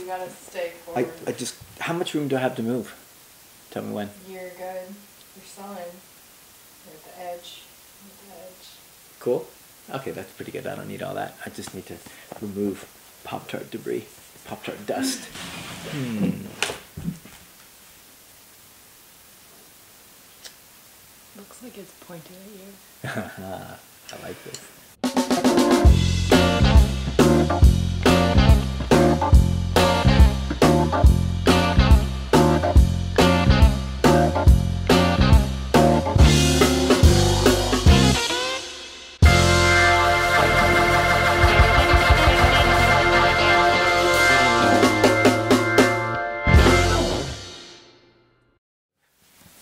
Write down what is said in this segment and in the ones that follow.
you gotta stay forward. I just, how much room do I have to move? Tell me when. You're good. You're solid. You're at the edge. Cool? Okay, that's pretty good. I don't need all that. I just need to remove Pop-Tart debris, Pop-Tart dust. Looks like it's pointing at you. I like this.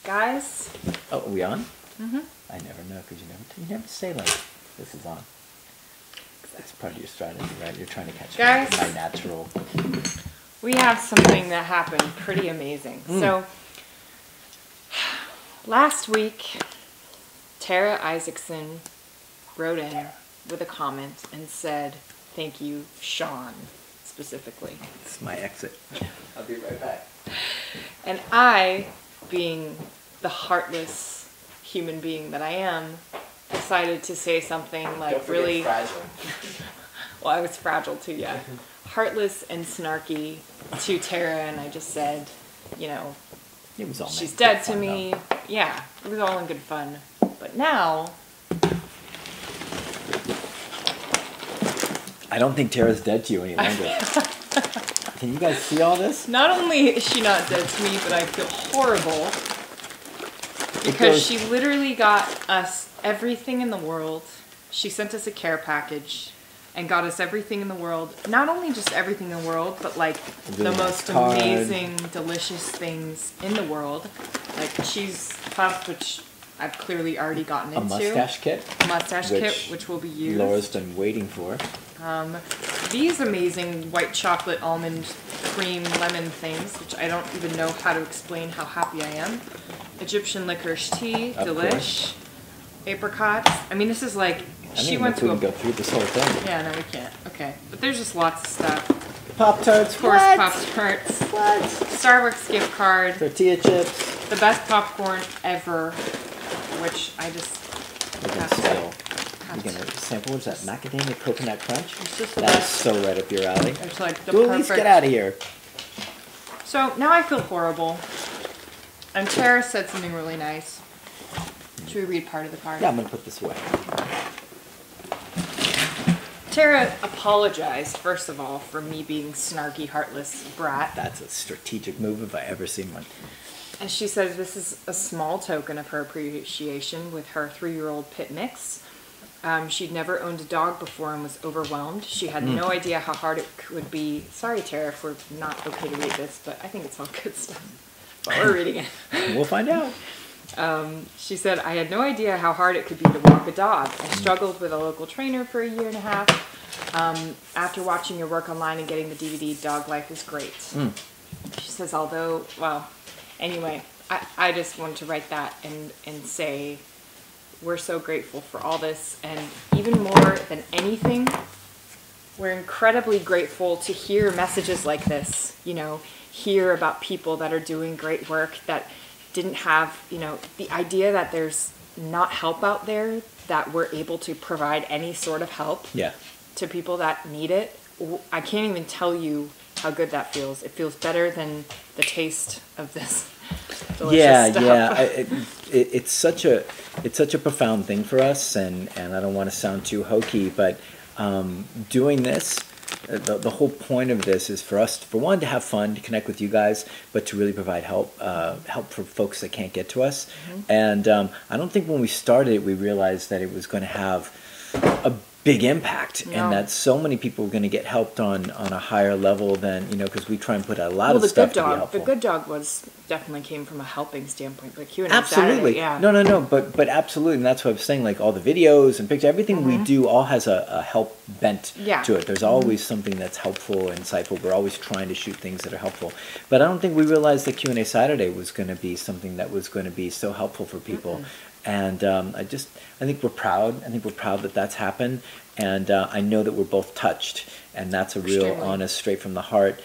Guys? Oh, are we on? Mm-hmm. I never know, because you never say, like, this is on. That's part of your strategy, right? You're trying to catch my natural. We have something that happened pretty amazing. So, last week, Tara Isaacson wrote in with a comment and said, "Thank you, Sean," specifically. It's my exit. I'll be right back. And I, being the heartless human being that I am, decided to say something like really fragile. Well, I was fragile too, yeah. Heartless and snarky to Tara, and I just said, you know, it was all she's dead to me. Though. Yeah, it was all in good fun. But now, I don't think Tara's dead to you any longer. Can you guys see all this? Not only is she not dead to me, but I feel horrible because she literally got us everything in the world. She sent us a care package and got us everything in the world. Not only just everything in the world, but like the most amazing, delicious things in the world. Like cheese puffs, which I've clearly already gotten into. A mustache kit. A mustache kit, which will be used. Laura's been waiting for. These amazing white chocolate almond cream lemon things, which I don't even know how to explain how happy I am. Egyptian licorice tea, delish. Apricots. I mean, this is like, she went to a... go through this whole thing. Yeah, no, we can't. Okay. But there's just lots of stuff. Pop-Tarts. Of course, Pop-Tarts. What? Starbucks gift card. Tortilla chips. The best popcorn ever, which I just You're gonna sample, what's that, macadamia coconut crunch? It's just the That's best. so right up your alley. It's like the Goodies, perfect... get out of here. So now I feel horrible. And Tara said something really nice. Should we read part of the card? Yeah, I'm gonna put this away. Tara apologized, first of all, for me being snarky, heartless brat. That's a strategic move if I ever seen one. And she says this is a small token of her appreciation with her 3-year-old pit mix. She'd never owned a dog before and was overwhelmed. She had no idea how hard it would be. Sorry, Tara, if we're not okay to read this, but I think it's all good stuff. But we're reading it. We'll find out. She said, I had no idea how hard it could be to walk a dog. I struggled with a local trainer for 1.5 years. After watching your work online and getting the DVD, Dog Life is great. She says, although, well, anyway, I just wanted to write that and say we're so grateful for all this. And even more than anything, we're incredibly grateful to hear messages like this, you know, hear about people that are doing great work that didn't have, you know, the idea that there's not help out there, that we're able to provide any sort of help to people that need it. I can't even tell you how good that feels. It feels better than the taste of this delicious stuff. It's such a profound thing for us, and I don't want to sound too hokey, but doing this, the whole point of this is for us, for one, to have fun, to connect with you guys, but to really provide help for folks that can't get to us. And I don't think when we started it, we realized that it was going to have a big impact, and that so many people were going to get helped on a higher level than, you know, because we try and put out a lot of stuff to be helpful. The Good Dog was definitely came from a helping standpoint, but Q&A absolutely, Saturday, no, but absolutely, and that's what I was saying. Like all the videos and pictures, everything we do all has a help bent to it. There's always something that's helpful and insightful. We're always trying to shoot things that are helpful, but I don't think we realized that Q&A Saturday was going to be something that was going to be so helpful for people. And I think we're proud. I think we're proud that that's happened. And I know that we're both touched. And that's a real honest, straight from the heart.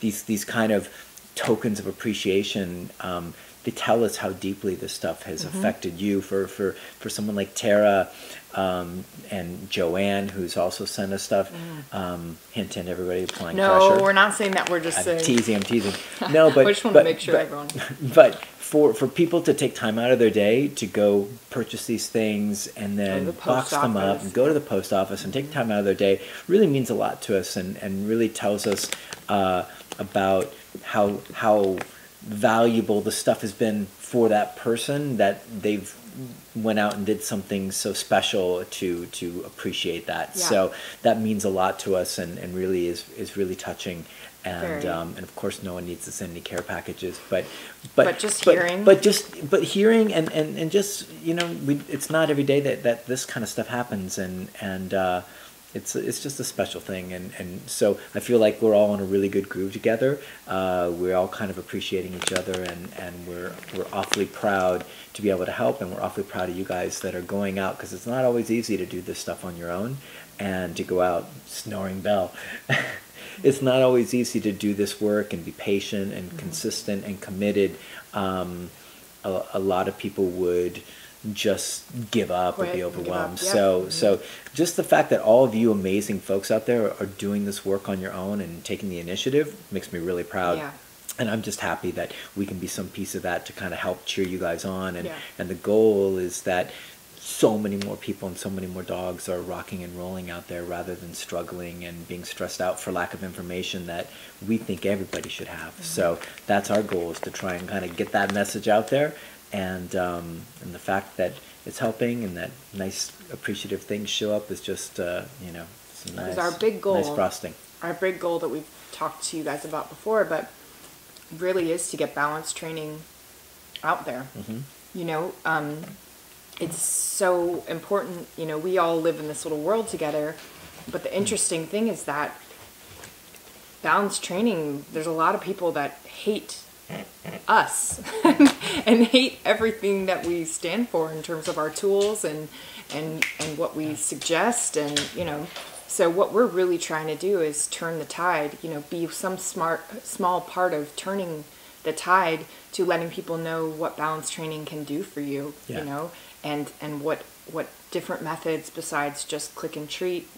These kind of tokens of appreciation, they tell us how deeply this stuff has affected you. For someone like Tara and Joanne, who's also sent us stuff. Hint, hint, everybody, applying pressure. No, we're not saying that. We're just saying. I'm teasing. No, but I just want to make sure everyone. But for people to take time out of their day to go purchase these things and then box them up and go to the post office and take time out of their day really means a lot to us, and really tells us about how valuable the stuff has been for that person, that they've went out and did something so special to appreciate that. Yeah. So that means a lot to us, and really is really touching. And of course, no one needs to send any care packages, but hearing and just, you know, it's not every day that this kind of stuff happens, and it's just a special thing, and so I feel like we're all in a really good groove together. We're all kind of appreciating each other, and we're awfully proud to be able to help, and we're awfully proud of you guys that are going out, because it's not always easy to do this stuff on your own and to go out snoring Bell. It's not always easy to do this work and be patient and consistent and committed. A lot of people would just give up or be overwhelmed. So just the fact that all of you amazing folks out there are doing this work on your own and taking the initiative makes me really proud. Yeah. And I'm just happy that we can be some piece of that to kind of help cheer you guys on. And the goal is that so many more people and so many more dogs are rocking and rolling out there, rather than struggling and being stressed out for lack of information that we think everybody should have. So that's our goal, is to try and kind of get that message out there. And the fact that it's helping and that nice appreciative things show up is just, you know, some nice, our big goal, nice frosting. Our big goal that we've talked to you guys about before, but really is to get balance training out there. You know, it's so important. You know, we all live in this little world together, but the interesting thing is that balance training, there's a lot of people that hate us and hate everything that we stand for in terms of our tools and what we suggest, and you know, so what we're really trying to do is turn the tide, you know, be some small part of turning the tide to letting people know what balance training can do for you. You know, and what different methods besides just click and treat,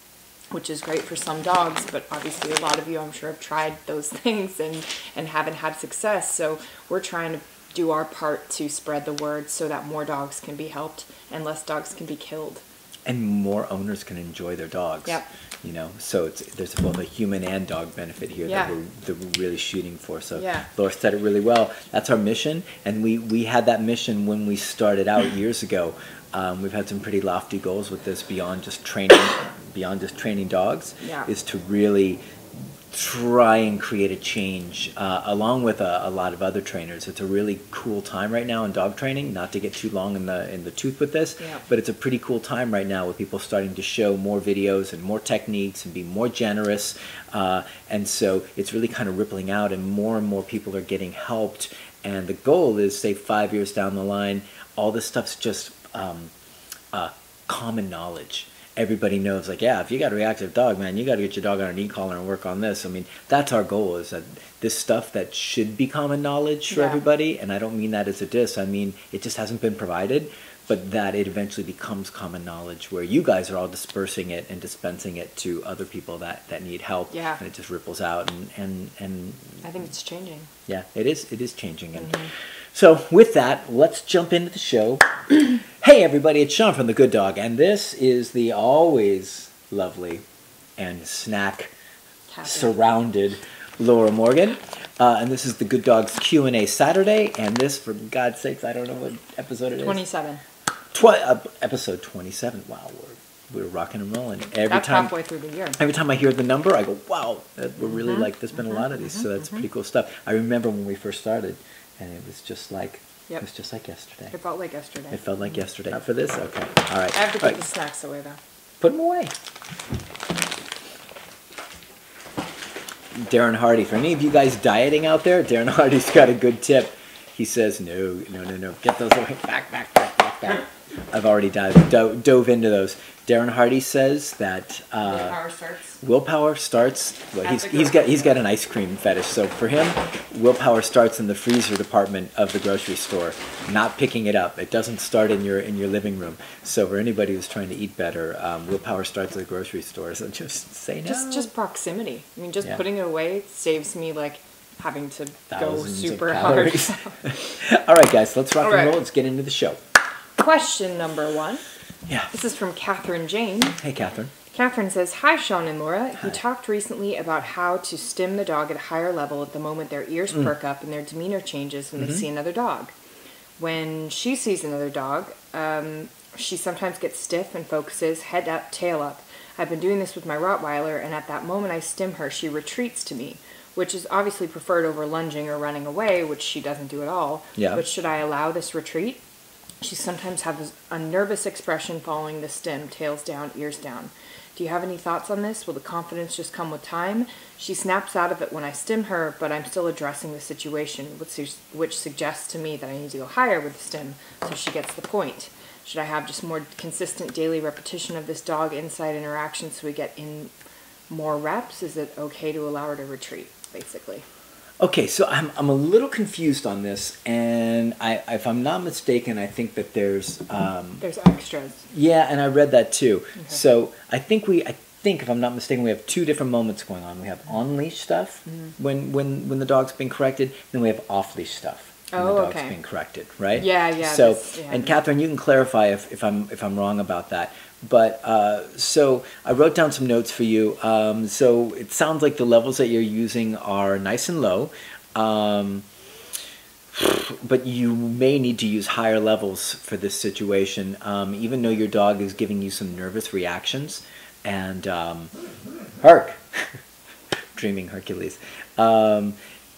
which is great for some dogs, but obviously a lot of you, I'm sure, have tried those things and haven't had success. So we're trying to do our part to spread the word so that more dogs can be helped and less dogs can be killed. And more owners can enjoy their dogs. Yep. You know, so there's both a human and dog benefit here that we're really shooting for. So Laura said it really well. That's our mission, and we had that mission when we started out years ago. We've had some pretty lofty goals with this beyond just training dogs. Is to really try and create a change along with a lot of other trainers. It's a really cool time right now in dog training, not to get too long in the tooth with this, but it's a pretty cool time right now with people starting to show more videos and more techniques and be more generous, and so it's really kind of rippling out, and more people are getting helped, and the goal is, say, 5 years down the line, all this stuff's just common knowledge. Everybody knows, like, yeah, if you got a reactive dog, man, you got to get your dog on an e-collar and work on this. I mean, that's our goal, is that this stuff that should be common knowledge for everybody, and I don't mean that as a diss, I mean, it just hasn't been provided, but that it eventually becomes common knowledge where you guys are all dispersing it and dispensing it to other people that need help, and it just ripples out, and I think it's changing. Yeah, it is changing. And so with that, let's jump into the show. Hey everybody, it's Sean from The Good Dog, and this is the always lovely and snack-surrounded Laura Morgan. And this is The Good Dog's Q&A Saturday, and this, for God's sakes, I don't know what episode it is. 27. Episode 27. Wow, we're rocking and rolling. That's halfway through the year. Every time I hear the number, I go, wow, we're really like, there's been a lot of these, so that's pretty cool stuff. I remember when we first started, and it was just like, it was just like yesterday. It felt like yesterday. It felt like yesterday. Not for this? Okay. All right. I have to put the snacks away, though. Put them away. Darren Hardy. For any of you guys dieting out there, Darren Hardy's got a good tip. He says, no. Get those away. Back. Yeah. I've already dove into those. Darren Hardy says that willpower starts. Well, he's got an ice cream fetish, so for him, willpower starts in the freezer department of the grocery store, not picking it up. It doesn't start in your living room. So for anybody who's trying to eat better, willpower starts at the grocery store. So just say no. Just proximity. I mean, just putting it away saves me like having to Thousands go super of hard. All right, guys, let's rock and roll. Let's get into the show. Question number 1. Yeah. This is from Catherine Jane. Hey, Catherine. Catherine says, "Hi, Sean and Laura. Hi. You talked recently about how to stim the dog at a higher level at the moment their ears perk up and their demeanor changes when they see another dog. When she sees another dog, she sometimes gets stiff and focuses head up, tail up. I've been doing this with my Rottweiler, and at that moment I stim her, she retreats to me, which is obviously preferred over lunging or running away, which she doesn't do at all. Yeah. But should I allow this retreat? She sometimes has a nervous expression following the stim, tails down, ears down. Do you have any thoughts on this? Will the confidence just come with time? She snaps out of it when I stim her, but I'm still addressing the situation, which suggests to me that I need to go higher with the stim so she gets the point. Should I have just more consistent daily repetition of this dog inside interaction so we get in more reps? Is it okay to allow her to retreat, basically?" Okay, so I'm a little confused on this, and if I'm not mistaken, I think that there's extras. Yeah, and I read that too. Okay. So I think if I'm not mistaken, we have 2 different moments going on. We have on-leash stuff when the dog's being corrected, then we have off-leash stuff when the dog's being corrected, right? Yeah. So and Catherine, you can clarify if I'm wrong about that. But so I wrote down some notes for you. So it sounds like the levels that you're using are nice and low, but you may need to use higher levels for this situation, even though your dog is giving you some nervous reactions. And Herc, dreaming Hercules.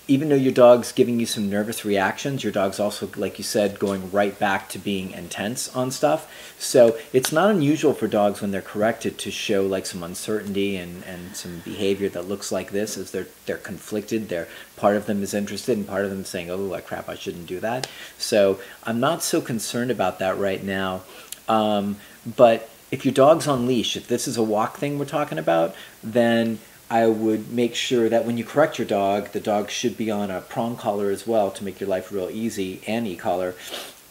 Even though your dog's giving you some nervous reactions, your dog's also, like you said, going right back to being intense on stuff. So it's not unusual for dogs when they're corrected to show like some uncertainty and some behavior that looks like this, as they're conflicted. Part of them is interested and part of them is saying, oh, like crap, I shouldn't do that. So I'm not so concerned about that right now. But if your dog's on leash, if this is a walk thing we're talking about, then I would make sure that when you correct your dog, the dog should be on a prong collar as well to make your life real easy, and e-collar.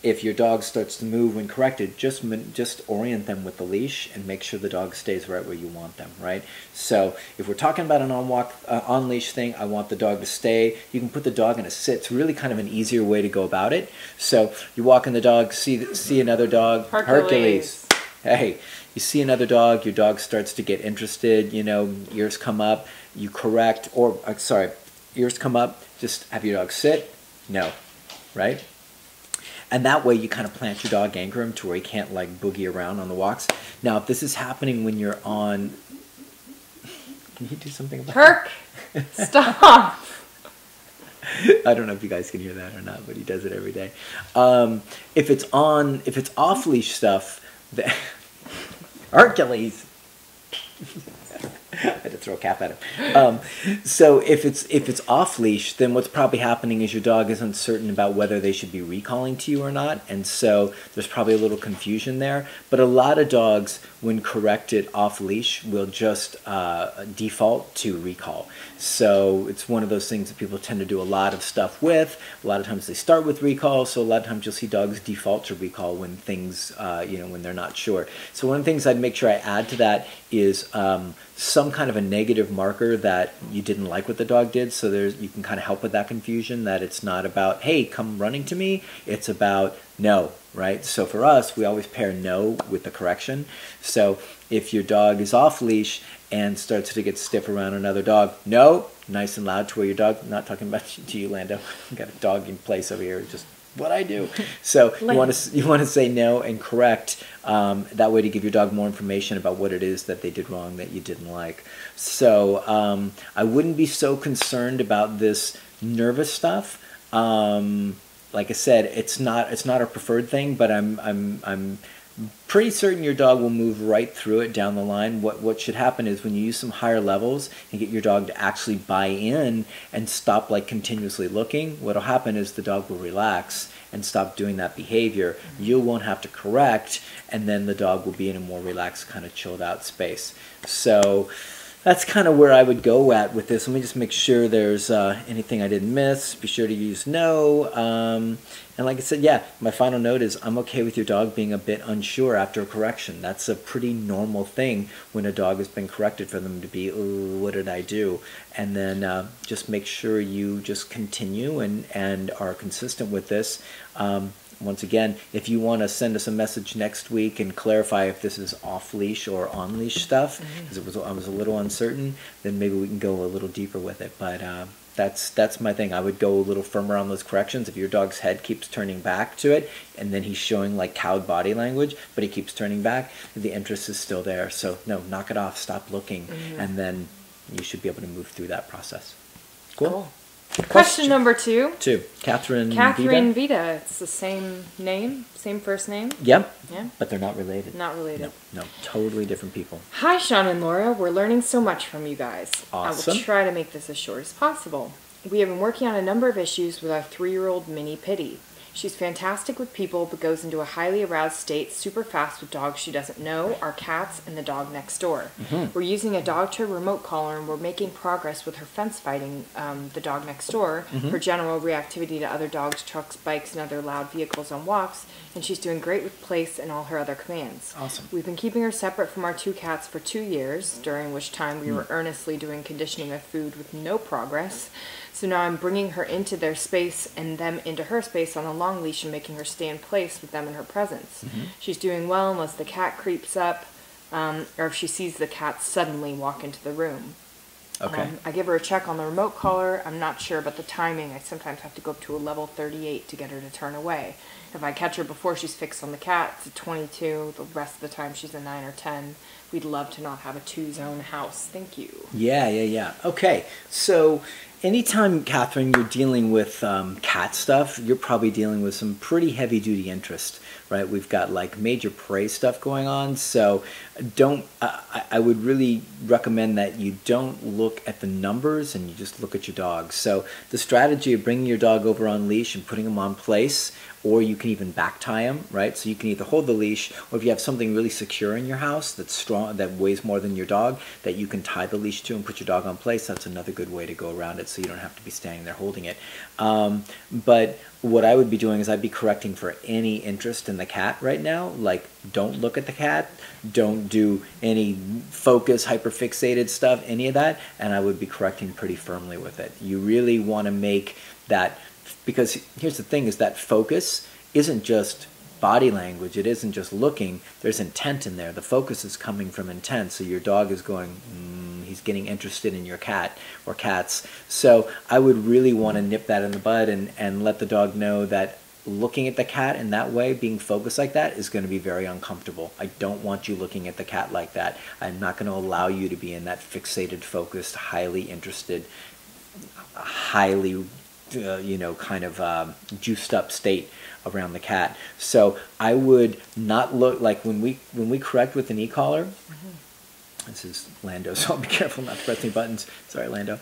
If your dog starts to move when corrected, just orient them with the leash and make sure the dog stays right where you want them, right? So if we're talking about an on-leash thing, I want the dog to stay. You can put the dog in a sit. It's really kind of an easier way to go about it. So you're walking the dog, see another dog, Hercules. Hey. You see another dog, your dog starts to get interested, ears come up, you correct, ears come up, just have your dog sit, no, right? And that way you kind of plant your dog, anchor him to where he can't like boogie around on the walks. Now, if this is happening when you're on, can you do something about Kirk, stop. I don't know if you guys can hear that or not, but he does it every day. If it's off-leash stuff, Hercules. I had to throw a cap at him. So if it's off leash, then what's probably happening is your dog is uncertain about whether they should be recalling to you or not, and so there's probably a little confusion there. But a lot of dogs, when corrected off leash, will just default to recall. So it's one of those things that people tend to do a lot of stuff with. A lot of times they start with recall, so a lot of times you'll see dogs default to recall when things, when they're not sure. So one of the things I'd make sure I add to that is some kind of a negative marker that you didn't like what the dog did, so you can kind of help with that confusion, that it's not about, hey, come running to me, it's about no, right? So for us, we always pair no with the correction. So if your dog is off leash and starts to get stiff around another dog, no, nice and loud to where your dog, not talking about to you, Lando, you got a dog in place over here, just what I do. So you want to say no and correct, that way to give your dog more information about what it is that they did wrong that you didn't like. So I wouldn't be so concerned about this nervous stuff. Like I said, it's not a preferred thing, but I'm pretty certain your dog will move right through it down the line. What should happen is when you use some higher levels and get your dog to actually buy in and stop like continuously looking, what'll happen is the dog will relax and stop doing that behavior. You won't have to correct, and then the dog will be in a more relaxed, kind of chilled out space. So that's kind of where I would go at with this. Let me just make sure there's anything I didn't miss. Be sure to use no. And like I said, yeah, my final note is I'm okay with your dog being a bit unsure after a correction. That's a pretty normal thing when a dog has been corrected, for them to be, ooh, what did I do? And then just make sure you just continue and are consistent with this. Once again, if you want to send us a message next week and clarify if this is off-leash or on-leash stuff, because I was a little uncertain, then maybe we can go a little deeper with it. But that's my thing. I would go a little firmer on those corrections. If your dog's head keeps turning back to it, and then he's showing like cowed body language, but he keeps turning back, the interest is still there. So no, knock it off, stop looking, and then you should be able to move through that process. Cool. Question number 2. Catherine Vita. It's the same name, same first name. Yep. Yeah. But they're not related. Not related. No, totally different people. Hi, Sean and Laura. We're learning so much from you guys. Awesome. I will try to make this as short as possible. We have been working on a number of issues with our 3-year-old mini Pitty. She's fantastic with people, but goes into a highly aroused state super fast with dogs she doesn't know, our cats, and the dog next door. We're using a dog to remote collar, and we're making progress with her fence fighting the dog next door, her general reactivity to other dogs, trucks, bikes, and other loud vehicles on walks, and she's doing great with place and all her other commands. Awesome. We've been keeping her separate from our 2 cats for 2 years, during which time we were earnestly doing conditioning of food with no progress. So now I'm bringing her into their space and them into her space on a long leash and making her stay in place with them in her presence. She's doing well unless the cat creeps up or if she sees the cat suddenly walk into the room. Okay. I give her a check on the remote collar. I'm not sure about the timing. I sometimes have to go up to a level 38 to get her to turn away. If I catch her before she's fixed on the cat, it's a 22. The rest of the time she's a 9 or 10. We'd love to not have a 2-zone house. Thank you. Yeah. Okay, so anytime, Catherine, you're dealing with cat stuff, you're probably dealing with some pretty heavy-duty interest, right? We've got like major prey stuff going on, so I would really recommend that you don't look at the numbers and you just look at your dog. So the strategy of bringing your dog over on leash and putting him on place, or you can even back tie him, right? So you can either hold the leash, or if you have something really secure in your house that's strong, that weighs more than your dog, that you can tie the leash to and put your dog on place, that's another good way to go around it, so you don't have to be standing there holding it. But what I would be doing is I'd be correcting for any interest in the cat right now. Like, don't look at the cat, don't do any focus, hyperfixated stuff, any of that, and I would be correcting pretty firmly with it. You really want to make that, because here's the thing, is that focus isn't just body language, it isn't just looking, there's intent in there. The focus is coming from intent, so your dog is going, he's getting interested in your cat or cats. So I would really want to nip that in the bud and let the dog know that looking at the cat in that way, being focused like that, is going to be very uncomfortable. I don't want you looking at the cat like that. I'm not going to allow you to be in that fixated, focused, highly interested, highly kind of juiced up state around the cat. So I would not look like when we correct with an e-collar. This is Lando, so I'll be careful not to press any buttons. Sorry, Lando.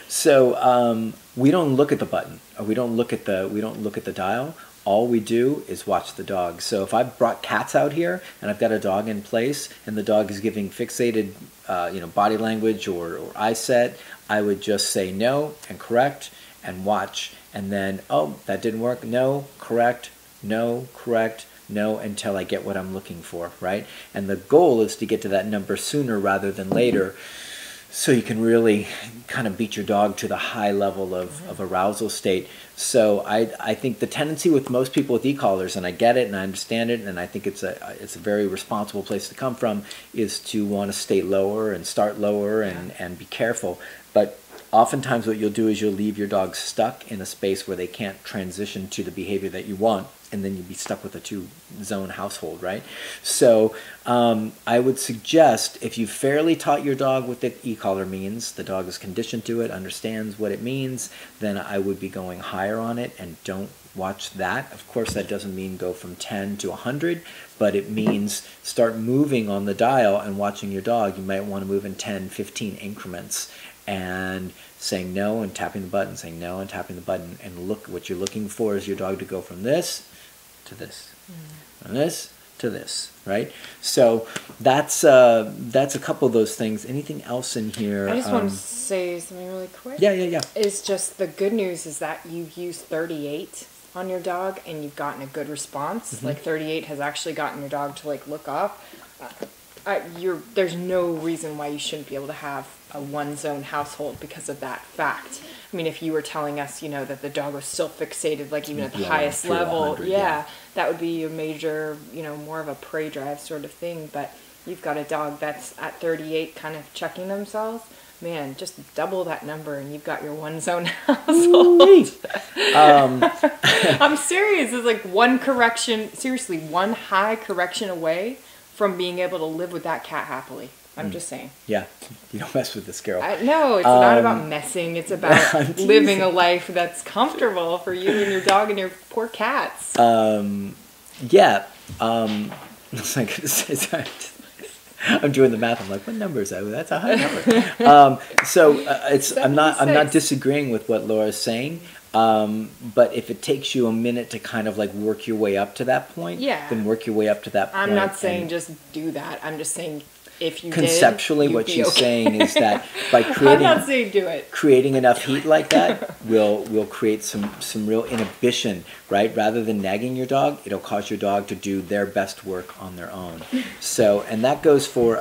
So we don't look at the button, or we don't look at the dial. All we do is watch the dog. So if I brought cats out here and I've got a dog in place and the dog is giving fixated body language or eye set, I would just say no and correct and watch, and then, oh, that didn't work, no, correct, no, correct, no, until I get what I'm looking for, right? And the goal is to get to that number sooner rather than later, so you can really kind of beat your dog to the high level of arousal state. So I think the tendency with most people with e-collars, and I get it and I understand it, and I think it's a very responsible place to come from, is to want to stay lower and start lower and be careful. But oftentimes what you'll do is you'll leave your dog stuck in a space where they can't transition to the behavior that you want, and then you'll be stuck with a two-zone household, right? So I would suggest, if you fairly taught your dog what the e-collar means, the dog is conditioned to it, understands what it means, then I would be going higher on it, and don't watch that. Of course, that doesn't mean go from 10 to 100, but it means start moving on the dial and watching your dog. You might want to move in 10, 15 increments, and saying no and tapping the button, saying no and tapping the button, and look, what you're looking for is your dog to go from this to this, from this to this, right? So that's a couple of those things. Anything else in here? I just want to say something really quick. Yeah. It's just the good news is that you've used 38 on your dog and you've gotten a good response. Mm-hmm. Like 38 has actually gotten your dog to like look up. There's no reason why you shouldn't be able to have a one-zone household because of that fact. I mean, if you were telling us, you know, that the dog was still fixated, like even at the highest level, that would be a major, you know, more of a prey drive sort of thing. But you've got a dog that's at 38 kind of checking themselves. Man, just double that number and you've got your one-zone household. I'm serious. It's like one correction, seriously, one high correction away from being able to live with that cat happily. I'm just saying. Yeah, you don't mess with this girl. No, it's not about messing. It's about living a life that's comfortable for you and your dog and your poor cats. Yeah. It's like, I'm doing the math. I'm like, what number is that? That's a high number. I'm not disagreeing with what Laura's saying. But if it takes you a minute to kind of like work your way up to that point, then work your way up to that point. I'm not saying just do that. I'm just saying if you conceptually did, what she's okay. saying is that by I'm not saying do it. creating enough heat like that will create some real inhibition, right? Rather than nagging your dog, it'll cause your dog to do their best work on their own. So, and that goes for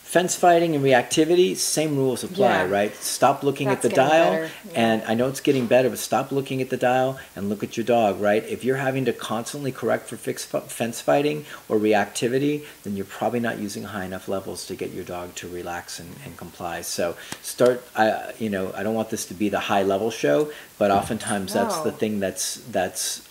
fence fighting and reactivity, same rules apply, right? Stop looking at the dial, and I know it's getting better, but stop looking at the dial and look at your dog, right? If you're having to constantly correct for fence fighting or reactivity, then you're probably not using high enough levels to get your dog to relax and comply. So start, I don't want this to be the high level show, but oftentimes that's the thing that's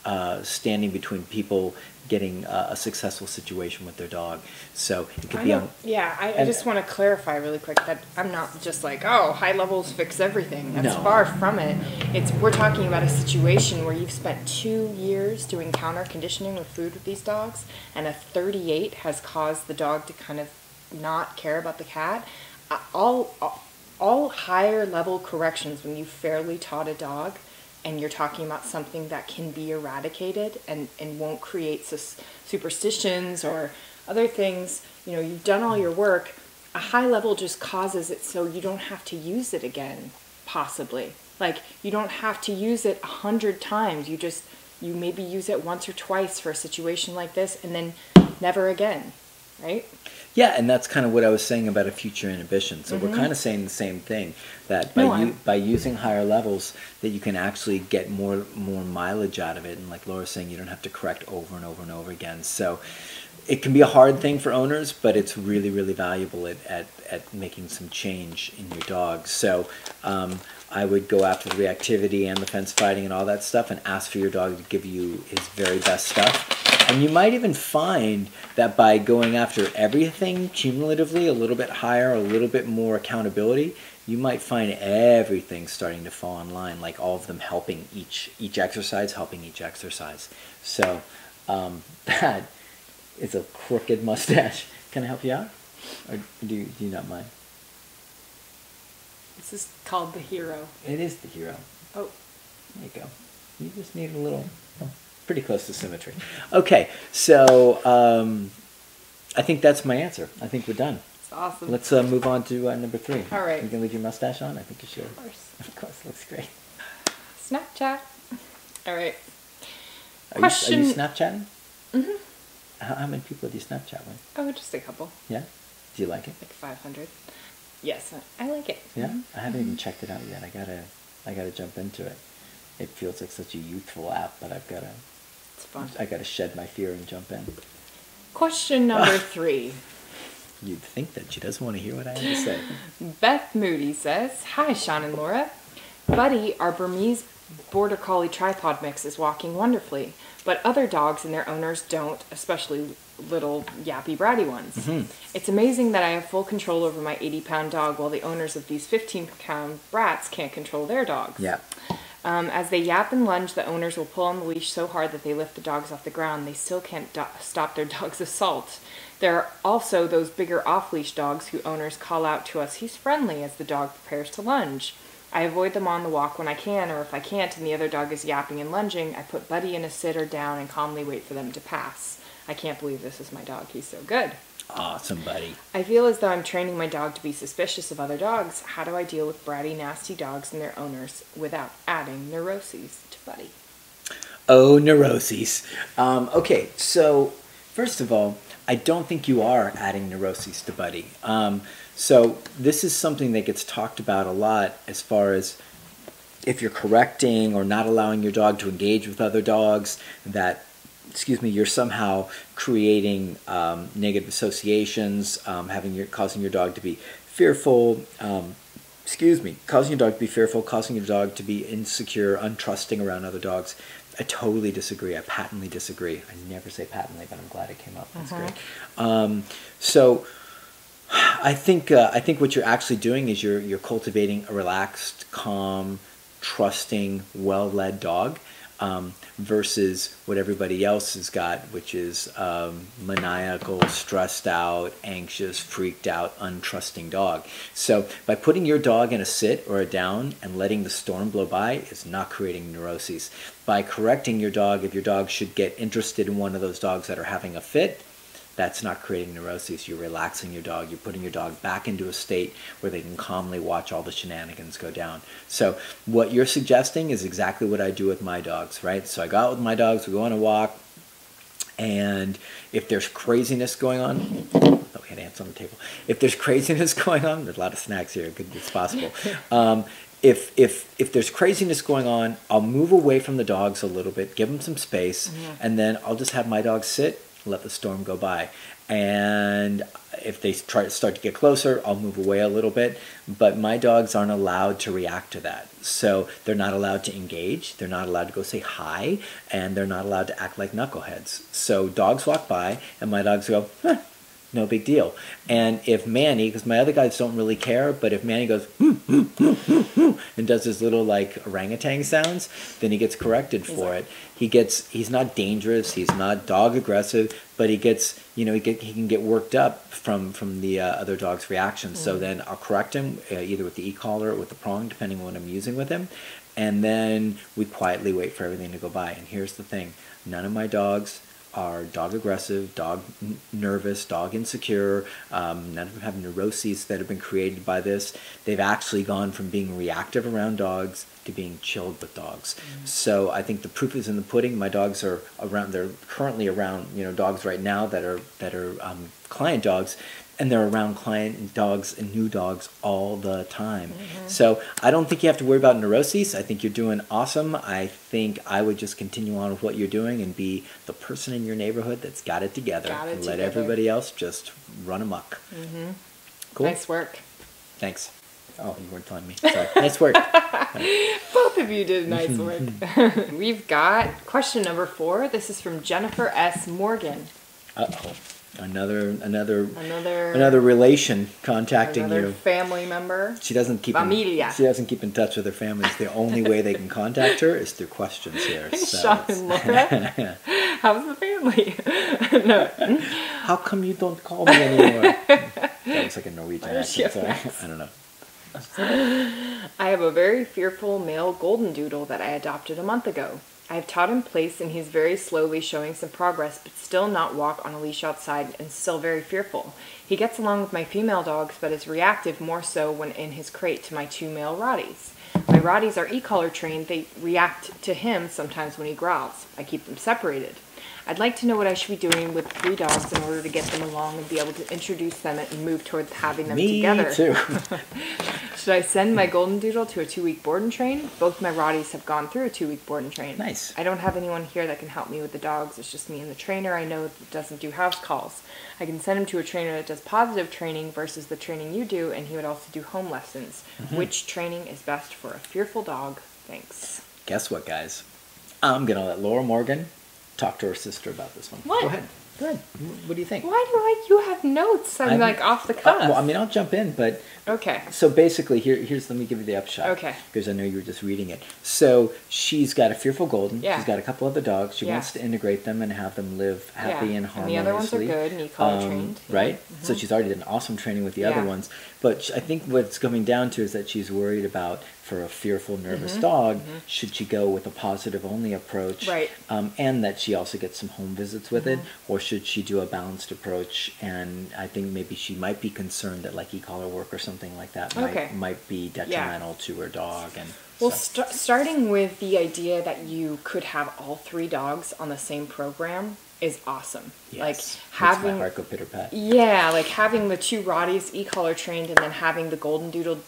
standing between people getting a successful situation with their dog. So it could be I just want to clarify really quick that I'm not just like, oh, high levels fix everything. That's far from it. We're talking about a situation where you've spent 2 years doing counter conditioning with food with these dogs, and a 38 has caused the dog to kind of not care about the cat. All higher level corrections, when you fairly taught a dog and you're talking about something that can be eradicated and won't create superstitions or other things, you've done all your work. A high level just causes it so you don't have to use it again, possibly. Like, you don't have to use it 100 times. You maybe use it once or twice for a situation like this and then never again, right? Yeah, and that's kind of what I was saying about a future inhibition. So we're kind of saying the same thing, that by using higher levels, that you can actually get more mileage out of it. And like Laura's saying, you don't have to correct over and over and over again. So it can be a hard thing for owners, but it's really, really valuable at making some change in your dog. So I would go after the reactivity and the fence fighting and all that stuff and ask for your dog to give you his very best stuff. And you might even find that by going after everything cumulatively a little bit higher, a little bit more accountability, you might find everything starting to fall in line, like all of them helping each exercise, helping each exercise. So that is a crooked mustache. Can I help you out? Or do you not mind? This is called the hero. It is the hero. Oh. There you go. You just need a little... pretty close to symmetry. Okay, so I think that's my answer. I think we're done. That's awesome. Let's move on to number 3. All right. You can leave your mustache on? I think you should. Of course. Of course, looks great. Snapchat. All right. Are you Snapchatting? Mm-hmm. How many people do you Snapchat with? Oh, just a couple. Yeah? Do you like it? Like 500. Yes, I like it. Yeah? I haven't even checked it out yet. I gotta jump into it. It feels like such a youthful app, but I've got to... It's fun. I got to shed my fear and jump in. Question number 3. You'd think that she doesn't want to hear what I have to say. Beth Moody says, "Hi, Sean and Laura. Buddy, our Burmese Border Collie tripod mix, is walking wonderfully, but other dogs and their owners don't, especially little yappy bratty ones. It's amazing that I have full control over my 80-pound dog while the owners of these 15-pound brats can't control their dogs. Yeah. As they yap and lunge, the owners will pull on the leash so hard that they lift the dogs off the ground. They still can't stop their dog's assault. There are also those bigger off-leash dogs who owners call out to us, 'He's friendly,' as the dog prepares to lunge. I avoid them on the walk when I can, or if I can't and the other dog is yapping and lunging, I put Buddy in a sit or down and calmly wait for them to pass. I can't believe this is my dog. He's so good." Awesome, Buddy. "I feel as though I'm training my dog to be suspicious of other dogs. How do I deal with bratty, nasty dogs and their owners without adding neuroses to Buddy?" Oh, neuroses. Okay, so first of all, I don't think you are adding neuroses to Buddy. So this is something that gets talked about a lot as far as if you're correcting or not allowing your dog to engage with other dogs, that, you're somehow creating negative associations, causing your dog to be fearful, causing your dog to be fearful, causing your dog to be insecure, untrusting around other dogs. I totally disagree. I patently disagree. I never say patently, but I'm glad it came up. That's great. So I think what you're actually doing is you're cultivating a relaxed, calm, trusting, well-led dog, versus what everybody else has got, which is maniacal, stressed out, anxious, freaked out, untrusting dog. So by putting your dog in a sit or a down and letting the storm blow by is not creating neuroses. By correcting your dog, if your dog should get interested in one of those dogs that are having a fit, that's not creating neuroses. You're relaxing your dog. You're putting your dog back into a state where they can calmly watch all the shenanigans go down. So what you're suggesting is exactly what I do with my dogs, right? So I go out with my dogs, we go on a walk, and if there's craziness going on, oh, we had ants on the table. If there's craziness going on, there's a lot of snacks here, it's possible. If there's craziness going on, I'll move away from the dogs a little bit, give them some space, and then I'll just have my dogs sit, let the storm go by. And if they start to get closer, I'll move away a little bit. But my dogs aren't allowed to react to that. So they're not allowed to engage. They're not allowed to go say hi. And they're not allowed to act like knuckleheads. So dogs walk by and my dogs go, huh, no big deal. And if Manny, because my other guys don't really care, but if Manny goes and does his little like orangutan sounds, then he gets corrected for it. He's not dangerous, he's not dog aggressive, but he gets, he can get worked up from the other dog's reactions. So then I'll correct him either with the e-collar or with the prong, depending on what I'm using with him. And then we quietly wait for everything to go by. And here's the thing, none of my dogs are dog aggressive, dog nervous, dog insecure. None of them have neuroses that have been created by this. They've actually gone from being reactive around dogs to being chilled with dogs. So I think the proof is in the pudding. My dogs are around. They're currently around dogs right now that are client dogs, and they're around client dogs and new dogs all the time. So I don't think you have to worry about neuroses. I think you're doing awesome. I think I would just continue on with what you're doing and be the person in your neighborhood that's got it together. And let everybody else just run amok. Cool? Nice work. Thanks. Oh, you weren't telling me. Sorry. Nice work. Both of you did nice work. We've got question number 4. This is from Jennifer S. Morgan. Uh-oh. Another relation contacting you. Another family member. She doesn't keep in touch with her family. The only way they can contact her is through questions here. So Sean and Laura, how's the family? No. How come you don't call me anymore? That was like a Norwegian accent. Sorry. I don't know. I have a very fearful male golden doodle that I adopted a month ago. I have taught him place and he's very slowly showing some progress, but still not walk on a leash outside and still very fearful. He gets along with my female dogs, but is reactive more so when in his crate to my 2 male rotties. My rotties are e-collar trained. They react to him sometimes when he growls. I keep them separated. I'd like to know what I should be doing with 3 dogs in order to get them along and be able to introduce them and move towards having them together. Me too. Should I send my golden doodle to a 2-week board and train? Both my rotties have gone through a 2-week board and train. Nice. I don't have anyone here that can help me with the dogs. It's just me and the trainer I know that doesn't do house calls. I can send him to a trainer that does positive training versus the training you do, and he would also do home lessons. Which training is best for a fearful dog? Thanks. Guess what, guys? I'm going to let Laura Morgan talk to her sister about this one. What? Go ahead. Go ahead. What do you think? Why do you have notes? I'm like off the cuff. Well, I mean, I'll jump in, but... Okay. So basically, let me give you the upshot. Okay. Because I know you were just reading it. So she's got a fearful golden. Yeah. She's got a couple other dogs. She Yeah. wants to integrate them and have them live happy and harmoniously. And the other ones are good and e-collar trained. Right? So she's already done awesome training with the other ones. But I think what's coming down to is that she's worried about, for a fearful, nervous dog, should she go with a positive only approach? Right. And that she also gets some home visits with it? Or should she do a balanced approach? And I think maybe she might be concerned that like e-collar work or something like that might be detrimental to her dog. And well, starting with the idea that you could have all 3 dogs on the same program is awesome. Yes. Like Makes having my heart go pitter-pat. Yeah, like having the 2 rotties e-collar trained and then having the golden doodle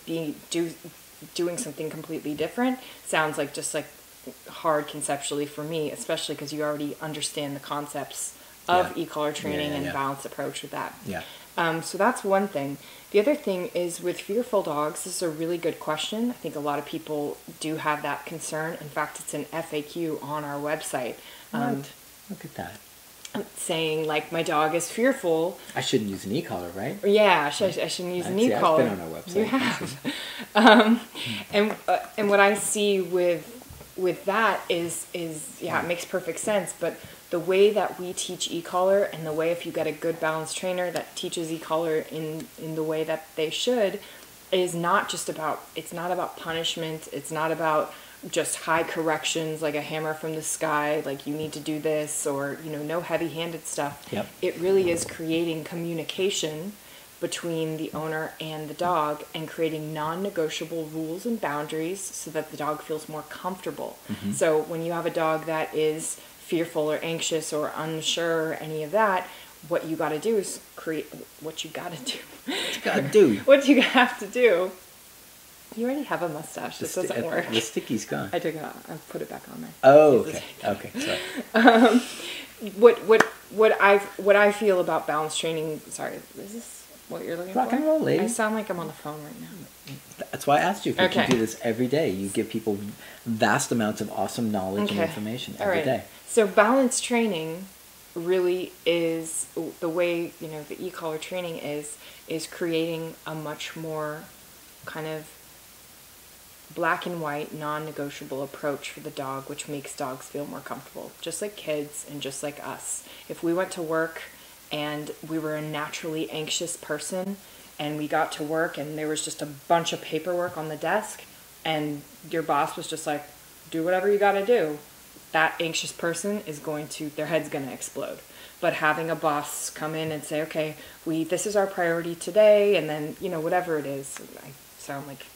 doing something completely different sounds like just like hard conceptually for me, especially because you already understand the concepts of e-collar training and balanced approach with that. Yeah. So that's one thing. The other thing is with fearful dogs, this is a really good question. I think a lot of people do have that concern. In fact, it's an FAQ on our website. Look at that. Saying like my dog is fearful. I shouldn't use an e-collar, right? Yeah, I shouldn't use an e-collar. I've been on our website. You have. And what I see with that is it makes perfect sense. But the way that we teach e-collar and the way if you get a good balanced trainer that teaches e-collar in the way that they should is not just about, it's not about punishment. It's not about just high corrections like a hammer from the sky, like you need to do this, or no heavy-handed stuff. Yep. It really is creating communication between the owner and the dog and creating non-negotiable rules and boundaries so that the dog feels more comfortable. So when you have a dog that is fearful or anxious or unsure or any of that, what you got to do is create what you got to do. What you have to do. You already have a mustache. This doesn't work. The sticky's gone. I took it off. I put it back on there. Oh, okay. Okay, sorry. What I feel about balance training. Sorry, is this what you're looking for? Rock and roll, lady. I sound like I'm on the phone right now. That's why I asked you. Because Okay. you do this every day. You give people vast amounts of awesome knowledge and information every day. So balance training really is the way the e-collar training is creating a much more kind of black and white, non-negotiable approach for the dog, which makes dogs feel more comfortable, just like kids and just like us. If we went to work and we were a naturally anxious person and we got to work and there was just a bunch of paperwork on the desk and your boss was just like, do whatever you got to do, that anxious person is their head's going to explode. But having a boss come in and say, okay, this is our priority today, and then, whatever it is, I sound like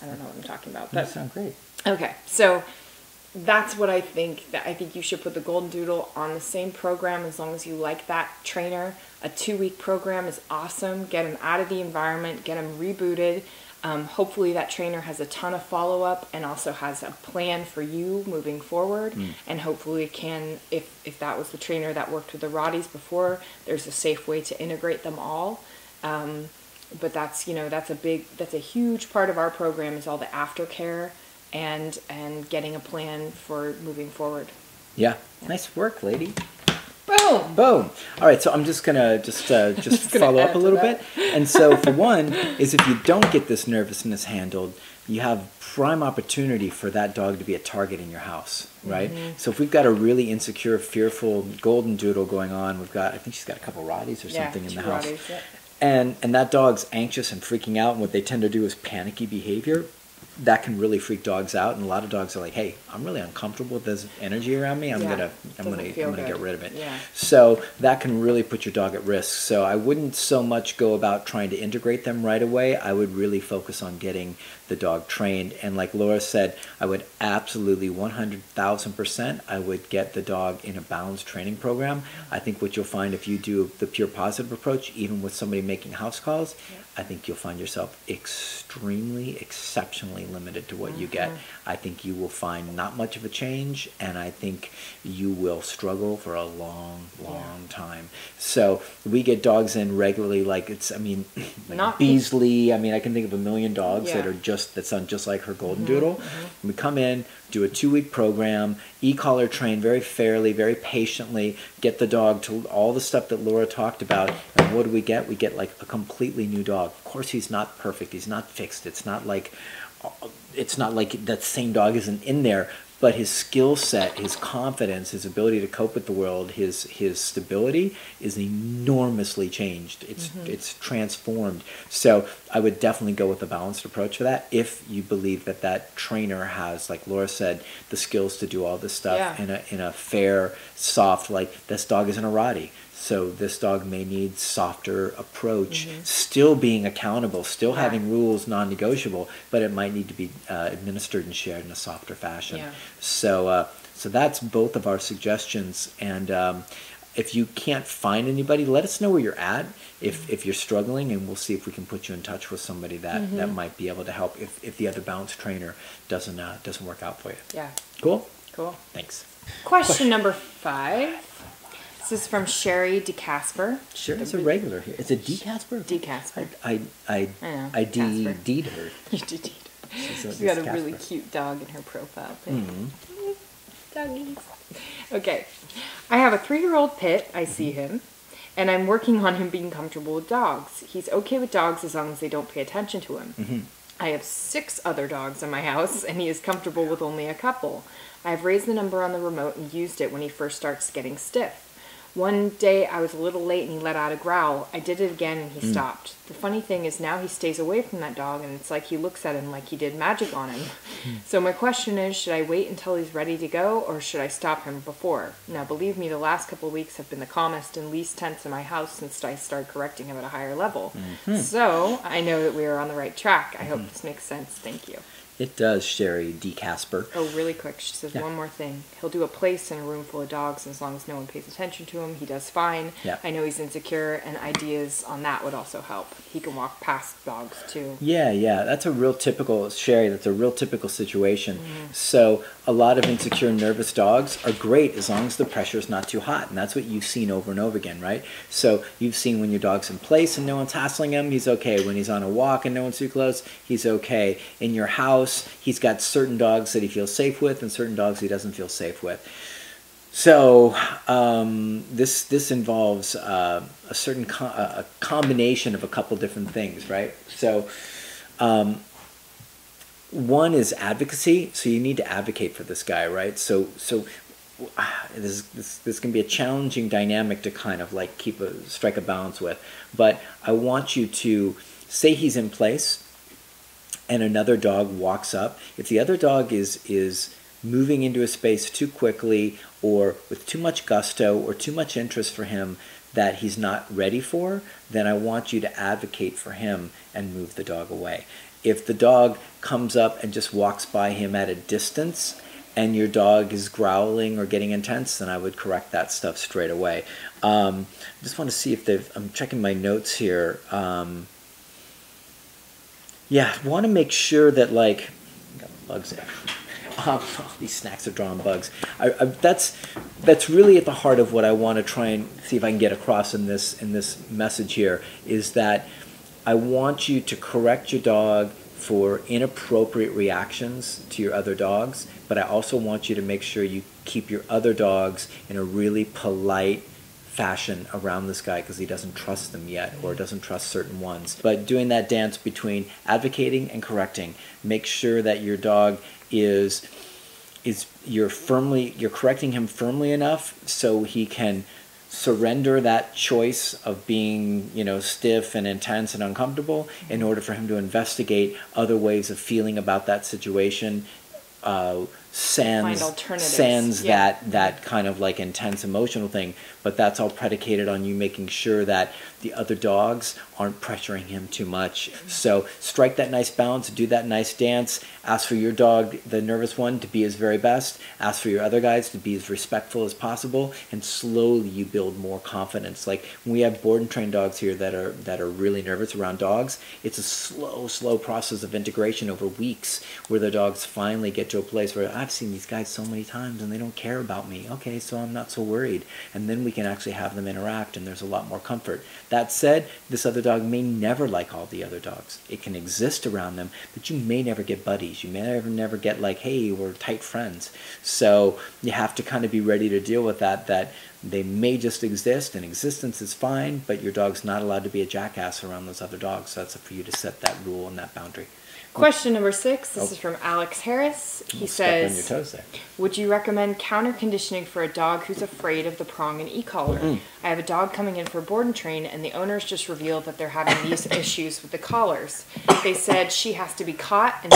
I don't know what I'm talking about. But That sounds great. Okay, so that's what I think. I think you should put the golden doodle on the same program as long as you like that trainer. A 2-week program is awesome. Get him out of the environment, get him rebooted. Hopefully that trainer has a ton of follow-up and also has a plan for you moving forward. And hopefully can, if that was the trainer that worked with the rotties before, there's a safe way to integrate them all. But that's a huge part of our program is all the aftercare and getting a plan for moving forward. Yeah. Nice work, lady. Boom. Boom. All right, so I'm just gonna follow up a little bit. And so for one, is if you don't get this nervousness handled, you have prime opportunity for that dog to be a target in your house, right? So if we've got a really insecure, fearful golden doodle going on, I think she's got a couple rotties or something in the house. Rotties, yeah. And that dog's anxious and freaking out, and what they tend to do is panicky behavior. That can really freak dogs out, and a lot of dogs are like, "Hey, I'm really uncomfortable with this energy around me. I'm gonna get rid of it." Yeah. So that can really put your dog at risk. So I wouldn't so much go about trying to integrate them right away. I would really focus on getting the dog trained. And like Laura said, I would absolutely 100,000%. I would get the dog in a balanced training program. I think what you'll find if you do the pure positive approach, even with somebody making house calls, I think you'll find yourself exceptionally limited to what you get. I think you will find not much of a change, and I think you will struggle for a long time. So we get dogs in regularly, like like Beasley. I mean, I can think of a million dogs that sound just like her golden doodle. And we come in, do a 2-week program, e-collar train very fairly, very patiently, get the dog to all the stuff that Laura talked about, and what do we get? We get like a completely new dog. Of course, he's not perfect. He's not fixed. It's not like that same dog isn't in there, but his skill set, his confidence, his ability to cope with the world, his stability is enormously changed. It's transformed. So I would definitely go with a balanced approach for that if you believe that trainer has, like Laura said, the skills to do all this stuff in a fair, soft, like this dog isn't a rottie. So this dog may need softer approach, still being accountable, still having rules non-negotiable, but it might need to be administered and shared in a softer fashion. So that's both of our suggestions. And if you can't find anybody, let us know where you're at if you're struggling, and we'll see if we can put you in touch with somebody that might be able to help if the other balance trainer doesn't work out for you. Yeah. Cool? Cool. Thanks. Question number 5. This is from Sherry DeCasper. Sherry's a regular here. It's a DeCasper? DeCasper. I D'd her. You D'd her. She's got a really cute dog in her profile thing. Doggies. Okay. I have a 3-year-old pit. I see him. And I'm working on him being comfortable with dogs. He's okay with dogs as long as they don't pay attention to him. I have 6 other dogs in my house, and he is comfortable with only a couple. I've raised the number on the remote and used it when he first starts getting stiff. One day I was a little late and he let out a growl. I did it again and he stopped. The funny thing is now he stays away from that dog, and it's like he looks at him like he did magic on him. So my question is, should I wait until he's ready to go, or should I stop him before? Now believe me, the last couple of weeks have been the calmest and least tense in my house since I started correcting him at a higher level. So I know that we are on the right track. I hope this makes sense. Thank you. It does, Sherry DeCasper. Oh, really quick. She says one more thing. He'll do a place in a room full of dogs, and as long as no one pays attention to him, he does fine. I know he's insecure, and ideas on that would also help. He can walk past dogs, too. Yeah. That's a real typical, Sherry, that's a real typical situation. So a lot of insecure, nervous dogs are great as long as the pressure is not too hot, and that's what you've seen over and over again, right? So you've seen when your dog's in place and no one's hassling him, he's okay. When he's on a walk and no one's too close, he's okay. In your house, he's got certain dogs that he feels safe with and certain dogs he doesn't feel safe with. So this involves a certain a combination of a couple different things, right? So one is advocacy. So you need to advocate for this guy, right? So this can be a challenging dynamic to kind of like strike a balance with. But I want you to say he's in place, and another dog walks up. If the other dog is moving into a space too quickly or with too much gusto or too much interest for him that he's not ready for, then I want you to advocate for him and move the dog away. If the dog comes up and just walks by him at a distance and your dog is growling or getting intense, then I would correct that stuff straight away. Just want to see if I'm checking my notes here. Want to make sure that, like, got bugs there. These snacks are drawing bugs. That's really at the heart of what I want to try and see if I can get across in this message here, is that I want you to correct your dog for inappropriate reactions to your other dogs, but I also want you to make sure you keep your other dogs in a really polite fashion around this guy because he doesn't trust them yet or doesn't trust certain ones. But doing that dance between advocating and correcting, make sure that your dog you're correcting him firmly enough so he can surrender that choice of being, stiff and intense and uncomfortable in order for him to investigate other ways of feeling about that situation find alternatives. that kind of like intense emotional thing, but that's all predicated on you making sure that the other dogs aren't pressuring him too much. So strike that nice balance, do that nice dance, ask for your dog, the nervous one, to be his very best, ask for your other guys to be as respectful as possible, and slowly you build more confidence. Like when we have board and trained dogs here that are really nervous around dogs, it's a slow process of integration over weeks where the dogs finally get to a place where I've seen these guys so many times and they don't care about me. Okay, so I'm not so worried. And then we can actually have them interact and there's a lot more comfort. That said, this other dog may never like all the other dogs. It can exist around them, but you may never get buddies. You may never get like, hey, we're tight friends. So you have to kind of be ready to deal with that they may just exist and existence is fine, but your dog's not allowed to be a jackass around those other dogs. So that's up for you to set that rule and that boundary. Question number 6. This is from Alex Harris. He says, on your toes there. Would you recommend counter conditioning for a dog who's afraid of the prong and e-collar? I have a dog coming in for board and train, and the owners just revealed that they're having these issues with the collars. They said she has to be caught and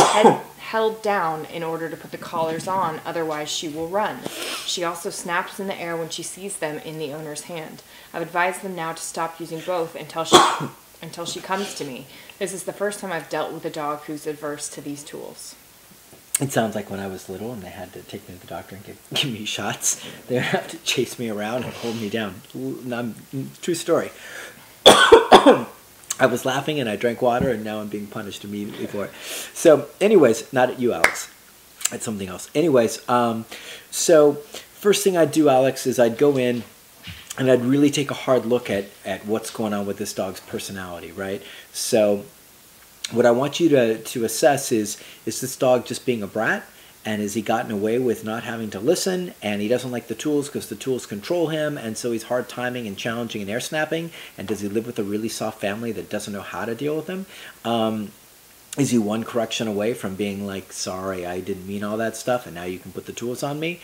held down in order to put the collars on, otherwise she will run. She also snaps in the air when she sees them in the owner's hand. I've advised them now to stop using both until she comes to me. This is the first time I've dealt with a dog who's adverse to these tools. It sounds like when I was little and they had to take me to the doctor and give me shots, they would have to chase me around and hold me down. True story. I was laughing and I drank water and now I'm being punished immediately for it. So anyways, not at you, Alex. At something else. Anyways, so first thing I'd do, Alex, is I'd go in and I'd really take a hard look at what's going on with this dog's personality, right? So what I want you to assess is this dog just being a brat? And has he gotten away with not having to listen? And he doesn't like the tools because the tools control him, and so he's hard timing and challenging and air snapping? And does he live with a really soft family that doesn't know how to deal with him? Is he one correction away from being like, sorry, I didn't mean all that stuff, and now you can put the tools on me?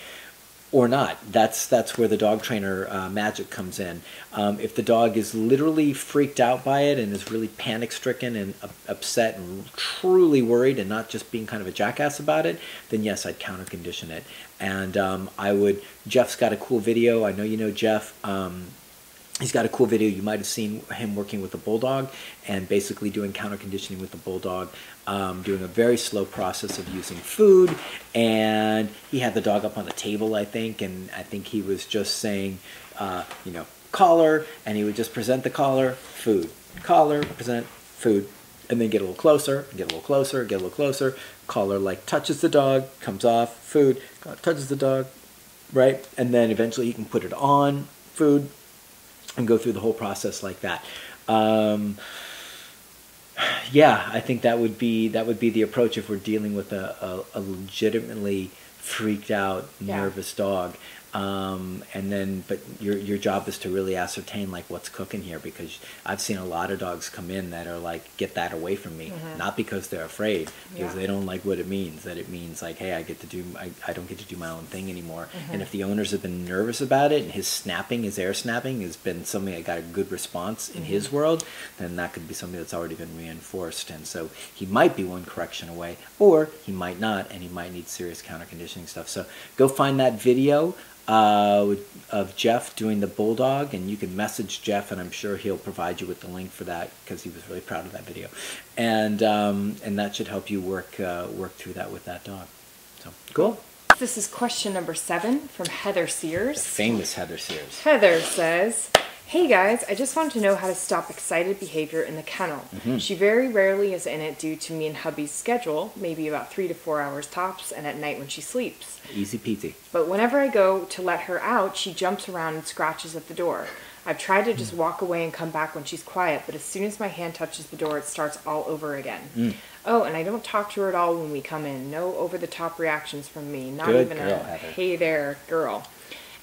Or not. That's where the dog trainer magic comes in. If the dog is literally freaked out by it and is really panic-stricken and upset and truly worried and not just being kind of a jackass about it, then yes, I'd counter-condition it. And Jeff's got a cool video. I know you know Jeff. He's got a cool video. You might have seen him working with a bulldog and basically doing counter conditioning with the bulldog, doing a very slow process of using food. And he had the dog up on the table, I think, and I think he was just saying, collar, and he would just present the collar, food, collar, present, food, and then get a little closer, get a little closer, get a little closer. Collar like touches the dog, comes off, food, touches the dog, right? And then eventually he can put it on, food, and go through the whole process like that. Yeah, I think that would be the approach if we're dealing with a legitimately freaked out, nervous dog. But your job is to really ascertain like what's cooking here, because I've seen a lot of dogs come in that are like, get that away from me, not because they're afraid, because they don't like what it means. That it means like, hey, I don't get to do my own thing anymore. And if the owners have been nervous about it and his snapping, his air snapping, has been something that got a good response in his world, then that could be something that's already been reinforced. And so he might be one correction away, or he might not, and he might need serious counter conditioning stuff. So go find that video of Jeff doing the bulldog, and you can message Jeff, and I'm sure he'll provide you with the link for that, because he was really proud of that video, and that should help you work through that with that dog. So cool. This is question number 7 from Heather Sears. The famous Heather Sears. Heather says, hey guys, I just want to know how to stop excited behavior in the kennel. She very rarely is in it due to me and hubby's schedule, maybe about 3 to 4 hours tops, and at night when she sleeps. Easy peasy. But whenever I go to let her out, she jumps around and scratches at the door. I've tried to just walk away and come back when she's quiet, but as soon as my hand touches the door, it starts all over again. Oh, and I don't talk to her at all when we come in. No over-the-top reactions from me. Not Good even girl, a, Heather. hey there, girl.